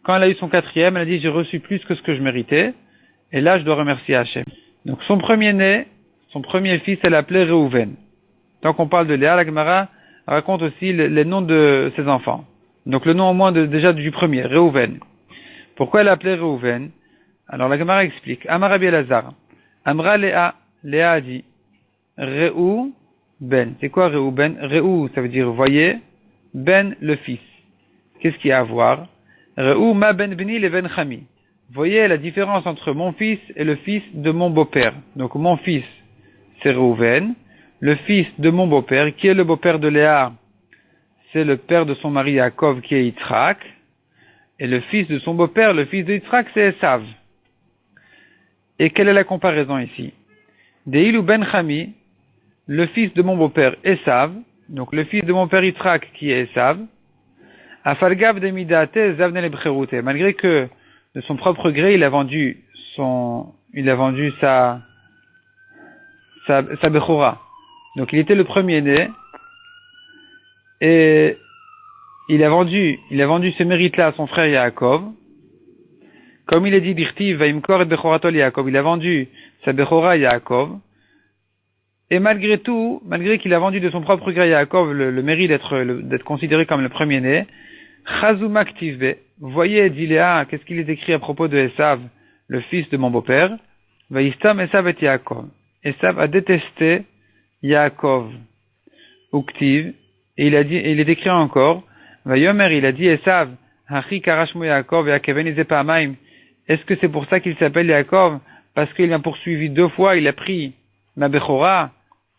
Quand elle a eu son quatrième, elle a dit j'ai reçu plus que ce que je méritais, et là je dois remercier Hashem. Donc son premier fils, elle l'appelait Reuven. Tant qu'on parle de Léa, la Gemara raconte aussi les noms de ses enfants. Donc le nom au moins déjà du premier, Reuven. Pourquoi elle l'appelait Reuven? Alors la Gemara explique. Amar Rabbi Elazar. Amra Léa. Léa a dit. Réou ben. C'est quoi Réou ben? Réou, ça veut dire voyez. Ben, le fils. Qu'est-ce qu'il y a à voir? Réou ma ben bni le ben chami. Voyez la différence entre mon fils et le fils de mon beau-père. Donc mon fils, c'est Réouven. Le fils de mon beau-père, qui est le beau-père de Léa, c'est le père de son mari Yaakov, qui est Yitzhak. Et le fils de son beau-père, le fils de Yitzhak, c'est Esav. Et quelle est la comparaison ici? Deilou ben Chami, le fils de mon beau-père Esav, donc le fils de mon père Yitzhak, qui est Esav, Afalgav de Midate Zavne le Bcherute. Malgré que, de son propre gré, il a vendu sa Bechora. Donc il était le premier-né, et il a vendu ce mérite-là à son frère Yaakov. Comme il est dit, Dirtiv, Vaimkor et Bechoratol Yaakov, il a vendu sa Bechora à Yaakov. Et malgré tout, malgré qu'il a vendu de son propre gré à Yaakov le mérite d'être considéré comme le premier-né, Chazumak Tivbe, voyez, dit Léa, qu'est-ce qu'il est écrit à propos de Esav, le fils de mon beau-père? Vaistam Esav et Yaakov. Esav a détesté Yaakov. Uktiv, et il est écrit encore, Vayomer, il a dit Esav, Hachi Karashmo Yaakov et Akevenize Pa'amaim. Est-ce que c'est pour ça qu'il s'appelle Yaakov? Parce qu'il m'a poursuivi 2 fois, il a pris ma Bechora.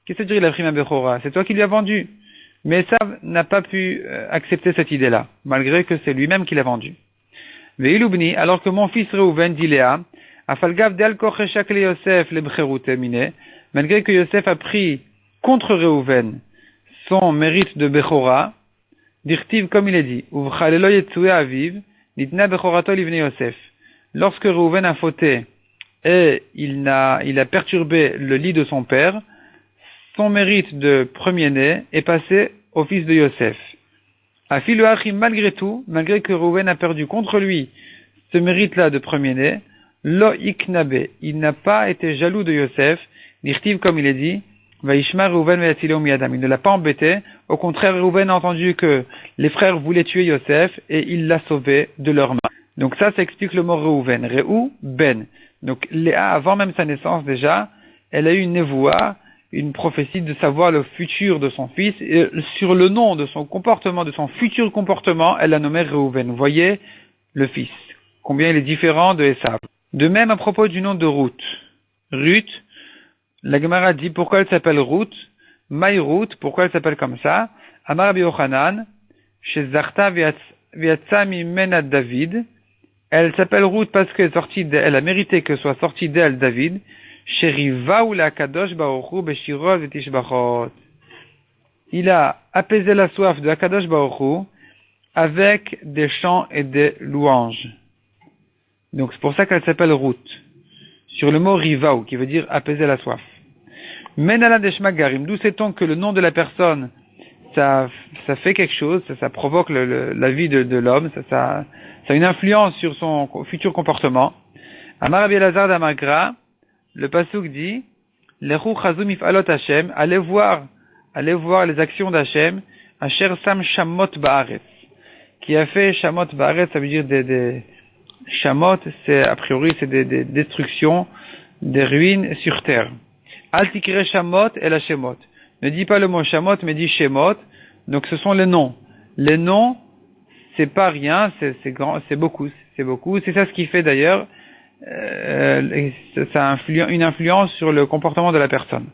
Qu'est-ce que ça veut dire il a pris ma Bechora? C'est toi qui lui as vendu. Mais Esav n'a pas pu accepter cette idée-là, malgré que c'est lui-même qui l'a vendu. Veilubni, alors que mon fils Reuven dit Léa, Afalgav del Kocheshak le Yosef le Bcherute mine, malgré que Yosef a pris contre Reuven son mérite de Bechora, Dirtiv comme il est dit, Uvchalelo Yetsue Aviv, Nitna Bechorato Livne Yosef. Lorsque Reuven a fauté et il a perturbé le lit de son père, son mérite de premier-né est passé au fils de Yosef. Afilu Achim, malgré tout, malgré que Reuven a perdu contre lui ce mérite-là de premier-né, Lo Iknabe, il n'a pas été jaloux de Yosef, Dirtiv comme il est dit, Vaishma Reuven ve'atzileu miyadam. Il ne l'a pas embêté. Au contraire, Reuven a entendu que les frères voulaient tuer Yosef et il l'a sauvé de leurs mains. Donc ça explique le mot Reuven. Réou ben. Donc Léa, avant même sa naissance déjà, elle a eu une névoie, une prophétie de savoir le futur de son fils, et sur le nom de son comportement, de son futur comportement, elle l'a nommé Reuven. Vous voyez le fils. Combien il est différent de Esav. De même à propos du nom de Ruth. Ruth, la Gemara dit pourquoi elle s'appelle Ruth, Maï Ruth, pourquoi elle s'appelle comme ça, Amar Rabbi Yochanan, chez Zarta Viatsa Mimena David, elle s'appelle Ruth parce elle a mérité que soit sorti d'elle David, chez Riva ou la Kadosh Baruchu Beshirot et Tishbachot. Il a apaisé la soif de la Kadosh Baruchu avec des chants et des louanges. Donc c'est pour ça qu'elle s'appelle Ruth. Sur le mot Rivaou, qui veut dire apaiser la soif. Menala Deshma Garim, d'où sait-on que le nom de la personne, ça fait quelque chose, ça provoque la vie de l'homme, ça a une influence sur son futur comportement. Amar Rabbi Elazar d'Amagra, le pasuk dit, Lechu Chazum Ifalot Hashem, allez voir les actions d'Hashem, Asher Sam Shamot Ba'aretz, qui a fait Shamot Ba'aretz, ça veut dire des Shamot, a priori, c'est des destructions, des ruines sur terre. Al tikre Shamot et la Shemot. Ne dis pas le mot Shamot, mais dis Shemot. Donc ce sont les noms. Les noms, c'est pas rien, c'est grand, c'est beaucoup. C'est ça ce qui fait d'ailleurs, ça a une influence sur le comportement de la personne.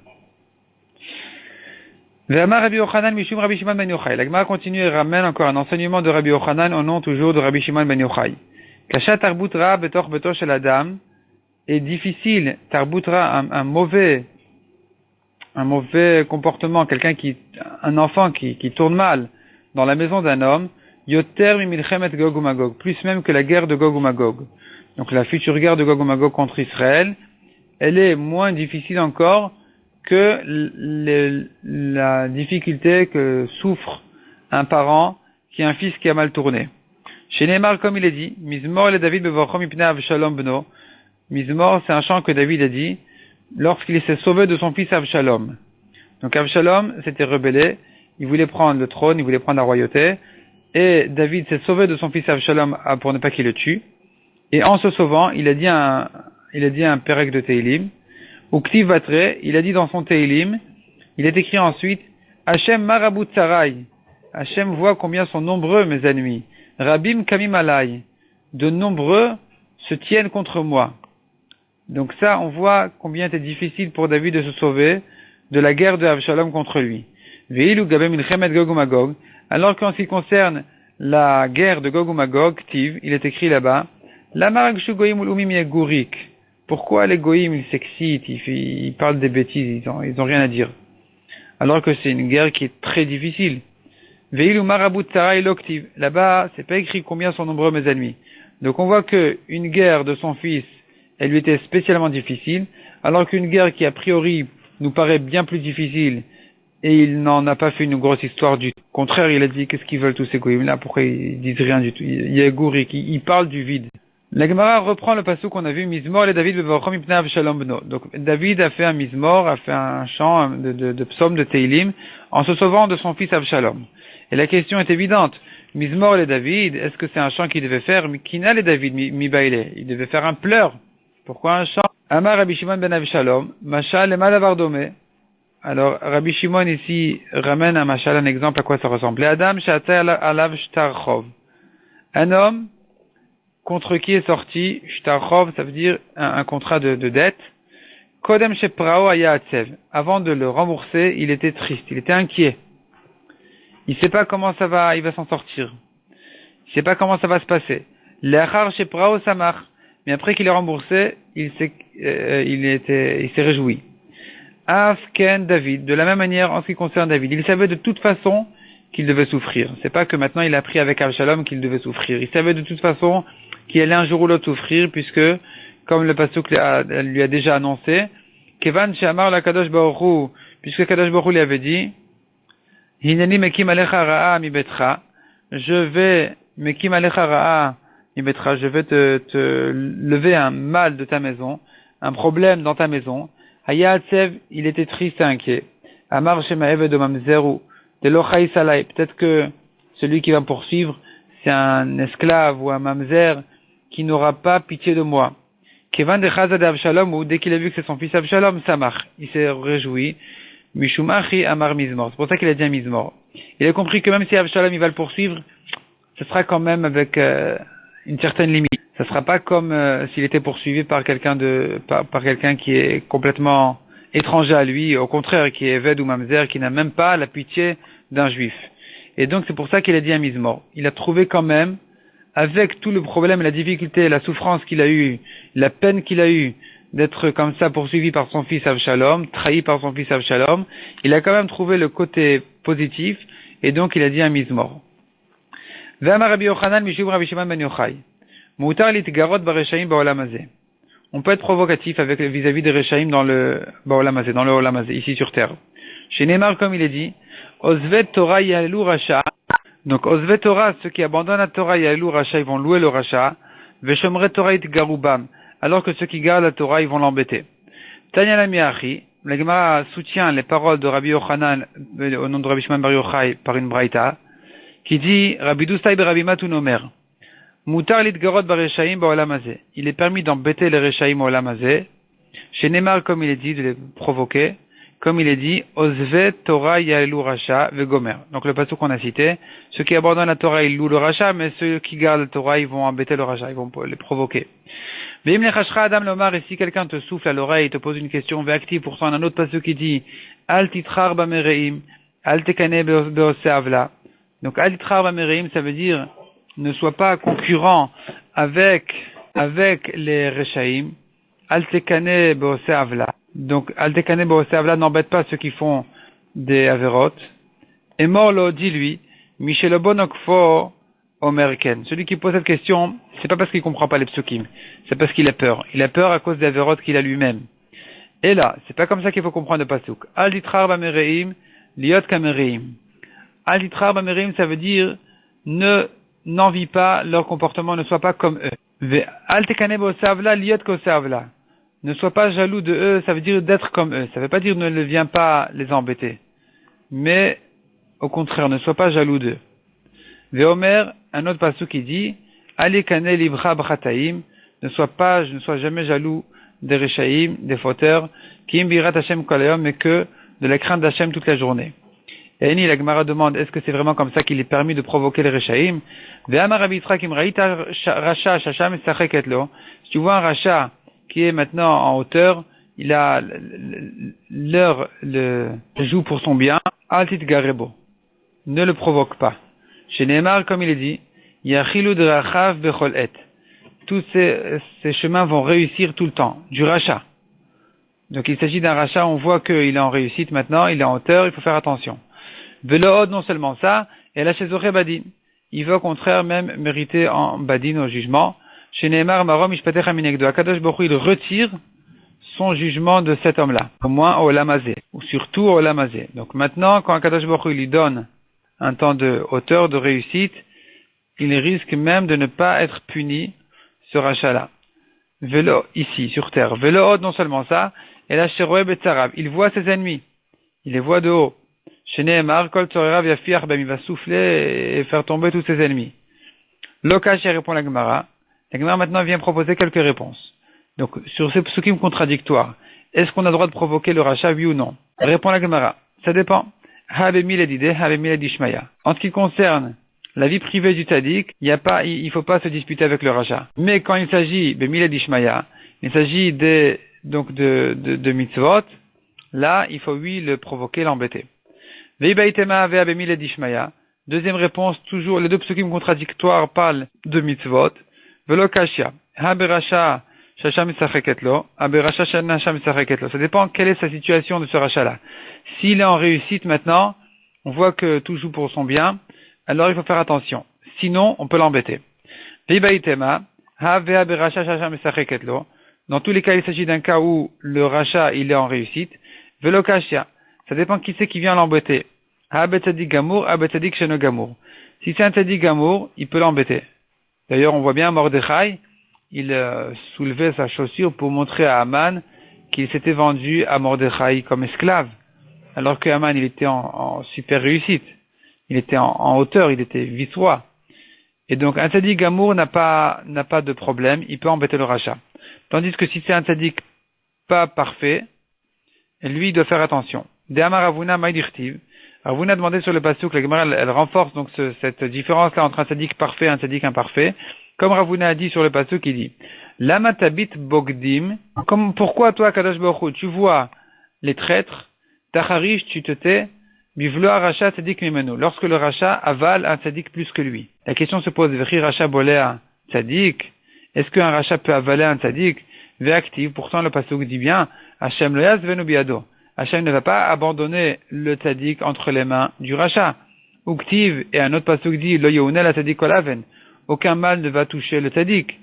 Ve'amar Rabbi Yochanan mishum Rabbi Shimon ben Yochai. La Gemara continue et ramène encore un enseignement de Rabbi Yochanan au nom toujours de Rabbi Shimon ben Yochai. Kasha tarbutra betor betor shel adam est difficile, tarbutra un mauvais comportement, un enfant qui tourne mal dans la maison d'un homme, yoter mimilchemet Gog uMagog, plus même que la guerre de Gog uMagog. Donc la future guerre de Gog uMagog contre Israël, elle est moins difficile encore que la difficulté que souffre un parent qui a un fils qui a mal tourné. Chez Neymar, comme il est dit, Mizmor le David bevochom ipnei Avshalom bno. Mizmor, c'est un chant que David a dit lorsqu'il s'est sauvé de son fils Avshalom. Donc Avshalom s'était rebellé, il voulait prendre le trône, il voulait prendre la royauté, et David s'est sauvé de son fils Avshalom pour ne pas qu'il le tue. Et en se sauvant, il a dit un perek de Teilim, ou Ktiv Vatre, il a dit dans son Teilim, il est écrit ensuite, Hachem Marabut Sarai, Hachem voit combien sont nombreux mes ennemis, Rabim Kamim Alai, de nombreux se tiennent contre moi. Donc ça, on voit combien c'était difficile pour David de se sauver de la guerre de Avshalom contre lui. Ve'ilu Gabem Milchemet Gog uMagog, alors qu'en ce qui concerne la guerre de Gog uMagog, Ktiv, il est écrit là-bas, Lamarak Goyim Ulumim Yegurik. Pourquoi les Goyim, ils s'excitent, ils parlent des bêtises, ils ont rien à dire. Alors que c'est une guerre qui est très difficile. Ve'ilu Marabut Sarai Loktiv. Là-bas, c'est pas écrit combien sont nombreux mes ennemis. Donc on voit que une guerre de son fils, elle lui était spécialement difficile, alors qu'une guerre qui a priori nous paraît bien plus difficile, et il n'en a pas fait une grosse histoire du tout. Au contraire, il a dit qu'est-ce qu'ils veulent tous ces goyim là, pourquoi ils disent rien du tout. Il y a Gourik, il parle du vide. La Gemara reprend le passage qu'on a vu, Mizmor et David bevochom ipnei Avshalom bno. Donc David a fait un Mizmor, a fait un chant de psaume de Teilim, en se sauvant de son fils Avshalom. Et la question est évidente. Mizmor et David, est-ce que c'est un chant qu'il devait faire? Kina et David, mi baile. Il devait faire un pleur. Pourquoi un chant? Amar Rabbi Shimon ben Avshalom, Mashal et Malavardomé. Alors, Rabbi Shimon ici ramène un mashal, un exemple à quoi ça ressemblait. Adam Shatay alav shtarchov. Un homme contre qui est sorti shtarchov, ça veut dire un contrat de dette. Kodem sheprao aya atsev. Avant de le rembourser, il était triste, il était inquiet. Il sait pas comment ça va, il va s'en sortir. Il sait pas comment ça va se passer. Le'achar sheprao samach. Mais après qu'il est remboursé, il s'est réjoui. Afken David, de la même manière en ce qui concerne David, il savait de toute façon qu'il devait souffrir. C'est pas que maintenant il a appris avec Avshalom qu'il devait souffrir. Il savait de toute façon qu'il allait un jour ou l'autre souffrir, puisque, comme le pasuk lui a déjà annoncé, Kevan Shamar la Kadosh Baruch Hu, puisque Kadosh Baruch Hu lui avait dit, Hineni mekim alecha ra'a mi betra, je vais mekim alecha ra'a mi betra, je vais te lever un mal de ta maison, un problème dans ta maison. Haya Atsev, il était triste et inquiet. Amar Shema Eved Mamzeru, de l'Ochaï Salai, peut-être que celui qui va me poursuivre, c'est un esclave ou un mamzer qui n'aura pas pitié de moi. Kevan de Chazad Avshalom, ou dès qu'il a vu que c'est son fils Avshalom, Samach, il s'est réjoui. Mishumachi Amar Mizmor, c'est pour ça qu'il a dit un Mizmor. Il a compris que même si Avshalom il va le poursuivre, ce sera quand même avec une certaine limite. Ça sera pas comme s'il était poursuivi par quelqu'un par quelqu'un qui est complètement étranger à lui, au contraire, qui est Eved ou Mamzer, qui n'a même pas la pitié d'un juif. Et donc c'est pour ça qu'il a dit un Mizmor. Il a trouvé quand même, avec tout le problème, la difficulté, la souffrance qu'il a eue, la peine qu'il a eue d'être comme ça poursuivi par son fils Avshalom, trahi par son fils Avshalom, il a quand même trouvé le côté positif, et donc il a dit un Mizmor. Ve'amar Rabbi Yochanan mishum Rabbi Shimon ben Yochai. Moutar litgarot bareshaim ba'olam hazeh. On peut être provocatif avec vis-à-vis des Reshaim dans le ba'olam hazeh, dans le olam hazeh, ici sur terre. Chez Neymar, comme il est dit, Ozvet Torah yalu rasha. Donc Ozvet Torah, ceux qui abandonnent la Torah yalu rasha, ils vont louer le rasha. Veshomre Torah itgarubam, alors que ceux qui gardent la Torah, ils vont l'embêter. Tanya la miachi, la Gemara soutient les paroles de Rabbi Yochanan au nom de Rabbi Shimon bar Yochai par une braïta qui dit Rabbi Dustai Rabbi Matun Omer. Moutar litgarot bareshaim ba'olam hazeh. Il est permis d'embêter les reshaim au olam hazeh. Chez Neymar, comme il est dit, de les provoquer. Comme il est dit, Ozve Torah yaelu rasha vegomer. Donc le passage qu'on a cité, ceux qui abandonnent la Torah, ils louent le rasha, mais ceux qui gardent la Torah, ils vont embêter le rasha, ils vont les provoquer. Ve'im lechashra adam lomar, et si quelqu'un te souffle à l'oreille, te pose une question, ve'active pour ça, un autre passage qui dit, Al titrar bamereim, al tekane beose avla. Donc al titrar bamereim, ça veut dire, ne sois pas concurrent avec les Reshaim. Altekane beose avla. Donc, Altekane beose avla, n'embête pas ceux qui font des averot. Et Morlo, dis-lui, Michel Bonokfo Omerken. Celui qui pose cette question, c'est pas parce qu'il comprend pas les psukim, c'est parce qu'il a peur. Il a peur à cause des averot qu'il a lui-même. Et là, c'est pas comme ça qu'il faut comprendre le pasuk. Al ditrar bamereim, liot kamereim. Al ditrar bamereim, ça veut dire, n'envie pas, leur comportement ne soit pas comme eux. Ne sois pas jaloux de eux, ça veut dire d'être comme eux. Ça veut pas dire ne viens pas les embêter. Mais, au contraire, ne sois pas jaloux d'eux. Veomer, un autre passage qui dit, Alikane libra brataim, ne sois jamais jaloux des Rechaïm, des fauteurs, qui imbirat Hashem kolayom, mais que de la crainte d'Hashem toute la journée. Et la Gemara demande, est-ce que c'est vraiment comme ça qu'il est permis de provoquer les Rechaïm? Si tu vois un rachat qui est maintenant en hauteur, il a joue pour son bien, altit garebo. Ne le provoque pas. Chez Neymar, comme il est dit, Yachilou de Rachav bechol et. Tous ces chemins vont réussir tout le temps. Du rachat. Donc il s'agit d'un rachat, on voit qu'il est en réussite maintenant, il est en hauteur, il faut faire attention. Velohod, non seulement ça, et la chezoré badin. Il va au contraire même mériter en badin au jugement. Chez Neymar, Marom Ishpatech Aminekdo. Akadosh Baruch Hu, il retire son jugement de cet homme-là. Au moins au Lamazé. Ou surtout au Lamazé. Donc maintenant, quand Akadosh Baruch Hu lui donne un temps de hauteur, de réussite, il risque même de ne pas être puni, ce rachat-là. Vélo, ici, sur terre. Vélo, non seulement ça, et là, chez Roeb et Tsarab, il voit ses ennemis. Il les voit de haut. Chez Nehemar, Kol Tsorerav Yafir, il va souffler et faire tomber tous ses ennemis. Lokash, répond la Gemara. La Gemara maintenant vient proposer quelques réponses. Donc, sur ces psukim contradictoires, est-ce qu'on a le droit de provoquer le rachat, oui ou non? Répond la Gemara. Ça dépend. En ce qui concerne la vie privée du tzaddik, il faut pas se disputer avec le rachat. Mais quand il s'agit, il s'agit de mitzvot, là, il faut oui le provoquer, l'embêter. Deuxième réponse, toujours, les deux psukim contradictoires parlent de mitzvot. Velokashia. Haberasha shasham misacheketlo. Haberasha shanasham misacheketlo. Ça dépend quelle est sa situation de ce rachat-là. S'il est en réussite maintenant, on voit que tout joue pour son bien, alors il faut faire attention. Sinon, on peut l'embêter. Dans tous les cas, il s'agit d'un cas où le rachat, il est en réussite. Velokashia. Ça dépend qui c'est qui vient l'embêter. Si c'est un tzadik gamour, il peut l'embêter. D'ailleurs, on voit bien Mordechai, il soulevait sa chaussure pour montrer à Haman qu'il s'était vendu à Mordechai comme esclave. Alors que Haman, il était en super réussite. Il était en hauteur, il était vice-roi. Et donc, un tzadik gamour n'a pas de problème, il peut embêter le rachat. Tandis que si c'est un tzadik pas parfait, lui, il doit faire attention. De'amar Ravuna Maïdirtiv. Ravuna a demandé sur le pasuk, la Gemara, elle renforce donc cette différence-là entre un tzadik parfait et un tzadik imparfait. Comme Ravuna a dit sur le pasuk, il dit, Lama tabit bogdim. Pourquoi toi, Kadosh Baruch Hu, tu vois les traîtres, Tacharish, tu te tais, Bivlo rachat tzadik mimenu. Lorsque le rachat avale un tzadik plus que lui. La question se pose, Vechir rachat bolea tzadik. Est-ce qu'un rachat peut avaler un tzadik? Ve'active. Pourtant, le pasuk dit bien, Hashem lo yazvenu biado. Hashem ne va pas abandonner le tzaddik entre les mains du rachat. Uktiv, et un autre pasuk dit, lo yeunel la tzaddik olaven. Aucun mal ne va toucher le tzaddik.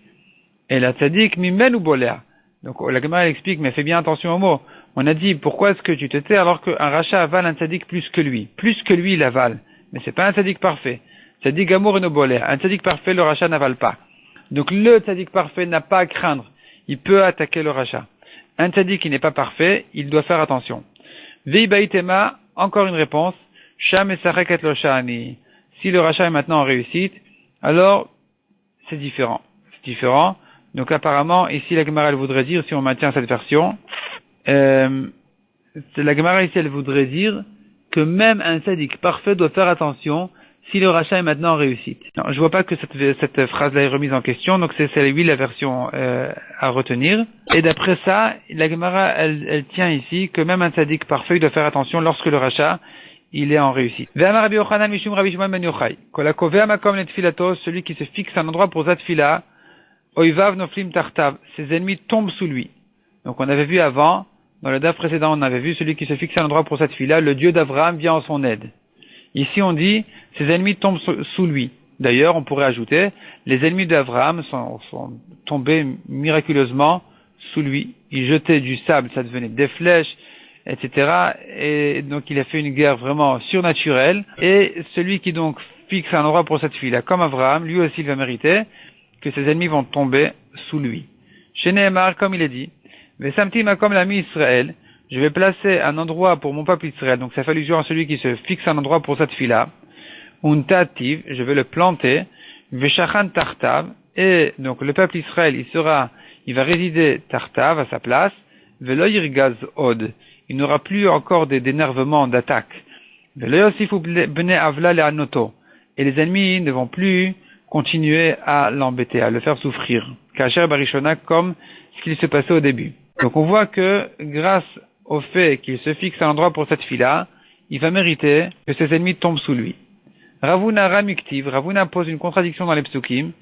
Et la tzaddik mimen ou bolea. Donc, la Gemara explique, mais fais bien attention aux mots. On a dit, pourquoi est-ce que tu te tais alors qu'un rachat avale un tzaddik plus que lui? Plus que lui, il avale. Mais c'est pas un tzaddik parfait. Tzaddik gamour et no bolea. Un tzaddik parfait, le rachat n'avale pas. Donc, le tzaddik parfait n'a pas à craindre. Il peut attaquer le rachat. Un tzaddik qui n'est pas parfait, il doit faire attention. Veibaitema, encore une réponse. Sham esareket lo shani. Si le rachat est maintenant en réussite, alors c'est différent. C'est différent. Donc apparemment, ici la Gemara elle voudrait dire, si on maintient cette version, la Gemara ici elle voudrait dire que même un tzaddik parfait doit faire attention si le rachat est maintenant en réussite. Non, je vois pas que cette phrase-là est remise en question, donc c'est oui la version à retenir. Et d'après ça, la Gemara elle tient ici que même un tzaddik parfait doit faire attention lorsque le rachat il est en réussite. Ve'amar Rabbi Yochanan mishum Rabbi Shimon ben Yochai. Kol hakovea makom letfilato, celui qui se fixe un endroit pour zatfila, oivav noflim tartav, ses ennemis tombent sous lui. Donc on avait vu avant, dans le daf précédent, on avait vu celui qui se fixe un endroit pour zatfila, le Dieu d'Abraham vient en son aide. Ici on dit, ses ennemis tombent sous lui. D'ailleurs, on pourrait ajouter, les ennemis d'Abraham sont tombés miraculeusement sous lui. Ils jetaient du sable, ça devenait des flèches, etc. Et donc il a fait une guerre vraiment surnaturelle. Et celui qui donc fixe un endroit pour cette fille-là, comme Abraham, lui aussi il va mériter que ses ennemis vont tomber sous lui. Chez Nehemar, comme il est dit, Vesamti makom l'ami Israël, je vais placer un endroit pour mon peuple Israël. Donc ça fait allusion à celui qui se fixe un endroit pour cette fille-là. Untativ, je vais le planter. Veshachan tartav, et donc le peuple Israël, il va résider tartav à sa place, velo yirgaz od, il n'aura plus encore d'énervement, d'attaque. Velo yosifu bnei avla le'anoto, et les ennemis ne vont plus continuer à l'embêter, à le faire souffrir. Kacher barishona, comme ce qu'il se passait au début. Donc on voit que grâce au fait qu'il se fixe à l'endroit pour cette fille-là, il va mériter que ses ennemis tombent sous lui. Ravuna ramuktiv, Ravuna pose une contradiction dans les psukim.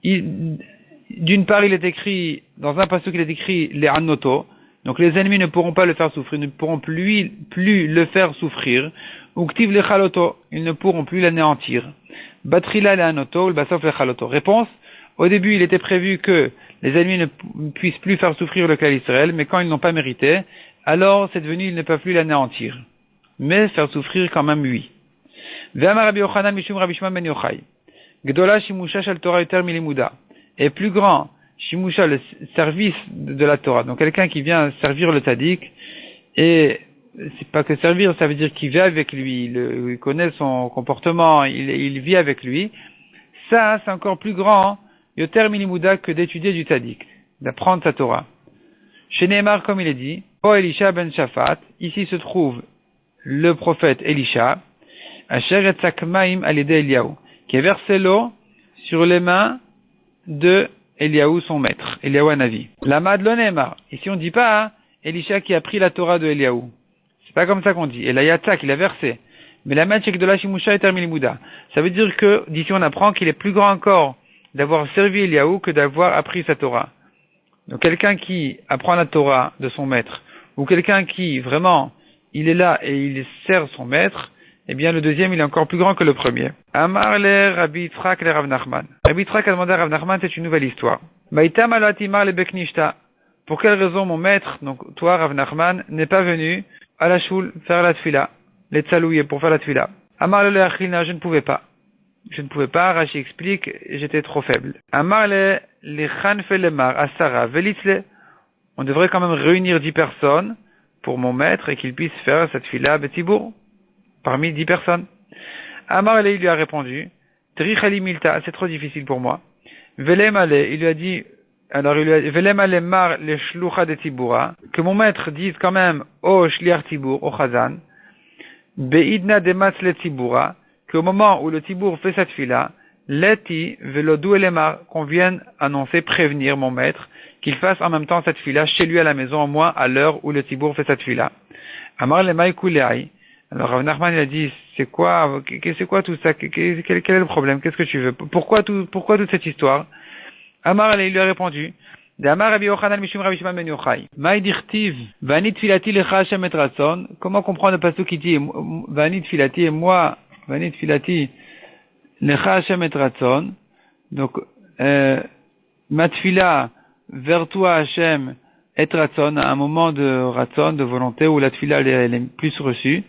D'une part, il est écrit, dans un pasuk, il est écrit les anoto, donc les ennemis ne pourront pas le faire souffrir, ne pourront plus le faire souffrir. Uktiv le chaloto, ils ne pourront plus l'anéantir. Batrila le anoto, le basof le chaloto. Réponse, au début, il était prévu que les ennemis ne puissent plus faire souffrir le clan Israël, mais quand ils n'ont pas mérité, alors c'est devenu, ils ne peuvent plus l'anéantir. Mais faire souffrir quand même, oui. Ve'amar Rabbi Yochanan mishum Rabbi Shimon ben Yochai. Gdola shimusha shel Torah yoter milimuda. Et plus grand, shimusha, le service de la Torah. Donc quelqu'un qui vient servir le tzaddik, et c'est pas que servir, ça veut dire qu'il vit avec lui, il connaît son comportement, il vit avec lui. Ça, c'est encore plus grand, yoter milimuda, que d'étudier du tzaddik, d'apprendre sa Torah. Chez Nehemar, comme il est dit, O Elisha ben Shaphat, ici se trouve le prophète Elisha, Asher etzak maim alide Eliaou, qui a versé l'eau sur les mains de Eliaou, son maître, Eliaou Hanavi. La Madlon Nehemar, ici on dit pas, Elisha qui a pris la Torah de Eliaou. C'est pas comme ça qu'on dit. Et la Yatzak, il a versé. Mais la Matchek de la Shimusha et Termilimuda. Ça veut dire que, d'ici on apprend qu'il est plus grand encore d'avoir servi Eliaou que d'avoir appris sa Torah. Donc quelqu'un qui apprend la Torah de son maître, ou quelqu'un qui vraiment, il est là et il sert son maître, eh bien le deuxième il est encore plus grand que le premier. Amar le Rabbi Yitzhak le Rav Nachman. Rabbi Yitzhak a demandé à Rav Nachman, c'est une nouvelle histoire. Maïtam alatimar le Beknishta. Pour quelle raison mon maître, donc toi Rav Nachman, n'est pas venu à la choule faire la tfila, les tsalouilles pour faire la tfila? Amar le Achilna, je ne pouvais pas. Je ne pouvais pas, Rashi explique, j'étais trop faible. Amar le Chanfe le Mar, Asara, Velitzle. On devrait quand même réunir 10 personnes pour mon maître et qu'il puisse faire cette fila Betibour parmi 10 personnes. Amar il lui a répondu, Trichali Milta, c'est trop difficile pour moi. Velem Ale, il lui a dit, alors il lui a dit, Velem Ale Mar le Shlucha de Tiboura, que mon maître dise quand même au Shliar Tibour, au Chazan, Beidna Dematz le Tiboura, qu'au moment où le Tibour fait cette fila, Leti Velodou Elemar, qu'on vienne annoncer, prévenir mon maître, qu'il fasse en même temps cette fila chez lui à la maison, au moins à l'heure où le Tibour fait cette fila. Amar le Maïkouléaï. Alors Rav Nachman il a dit, c'est quoi tout ça? Quel est le problème? Qu'est-ce que tu veux? Pourquoi toute cette histoire? Amar il lui a répondu, Amar Rabbi Yochanan mishum Rabbi Shimon ben Yochai. Maï dirtiv, vani tfilati lecha Hashem et ratson. Comment comprendre le passage qui dit, vani tfilati et moi, vani tfilati lecha Hashem et ratson. Donc, ma tfila vers toi Hashem et ratson, à un moment de ratson, de volonté, où la tfila elle est plus reçue.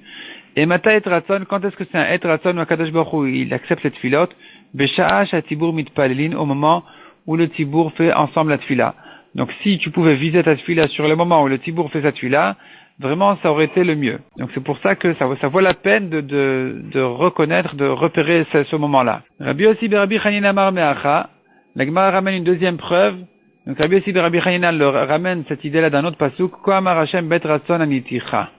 Et mata et ratson, quand est-ce que c'est un et ratson, Akadosh Baruch Hu, il accepte cette tfilote, besha'a shatibur mitpalelin, au moment où le tibour fait ensemble la tfila. Donc si tu pouvais viser ta tfila sur le moment où le tibour fait sa tfila, vraiment ça aurait été le mieux. Donc c'est pour ça que ça vaut la peine de reconnaître, de repérer ce moment-là. Rabbi Yossi Rabbi Chanina Mar Meacha, la Gemara ramène une deuxième preuve. Donc Rabbi Yossi Rabbi Chanina ramène cette idée-là d'un autre pasuk, Ko amar Hashem bet ratson aniticha.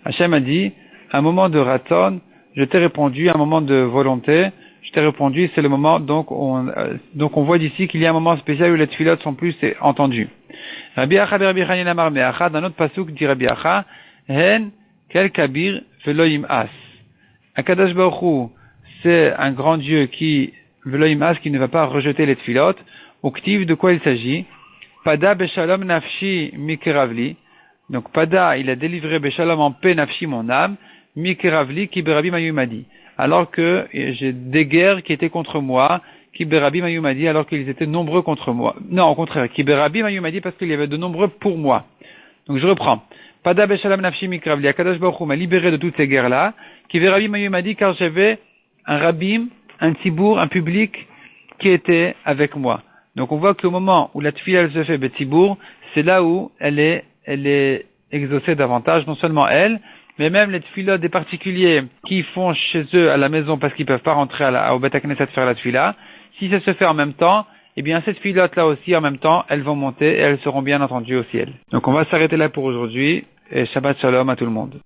Hashem a dit, à un moment de ratson, je t'ai répondu, à un moment de volonté, je t'ai répondu, c'est le moment, donc on voit d'ici qu'il y a un moment spécial où les tfilotes sont plus entendues. Rabbi Acha de Rabbi Chanina Mar Meacha, dans notre pasuk dit Rabbi Acha, Hen kel kabir veloim as. Akadosh Baruch Hu, c'est un grand Dieu qui veloim as, qui ne va pas rejeter les tfilotes. Uktiv, de quoi il s'agit? Pada beshalom nafshi mikeravli. Donc Pada, il a délivré beshalom en paix nafshi mon âme, mikeravli ki berabi mayumadi. Alors que j'ai des guerres qui étaient contre moi, Kiberabi Mayumadi, alors qu'ils étaient nombreux contre moi. Non, au contraire, Kiberabi Mayumadi, parce qu'il y avait de nombreux pour moi. Donc je reprends. Pada Beshalam Nafshi Mikravli, Akadosh Baruch Hu m'a libéré de toutes ces guerres-là. Kiberabi Mayumadi, car j'avais un rabbim, un tibour, un public qui était avec moi. Donc on voit qu'au moment où la tfila elle se fait betibour, c'est là où elle est exaucée davantage, non seulement elle, mais même les tfilotes des particuliers qui font chez eux à la maison parce qu'ils peuvent pas rentrer au Beth Knesset faire la tfila, si ça se fait en même temps, eh bien cette filote-là aussi, en même temps, elles vont monter et elles seront bien entendues au ciel. Donc on va s'arrêter là pour aujourd'hui et Shabbat Shalom à tout le monde.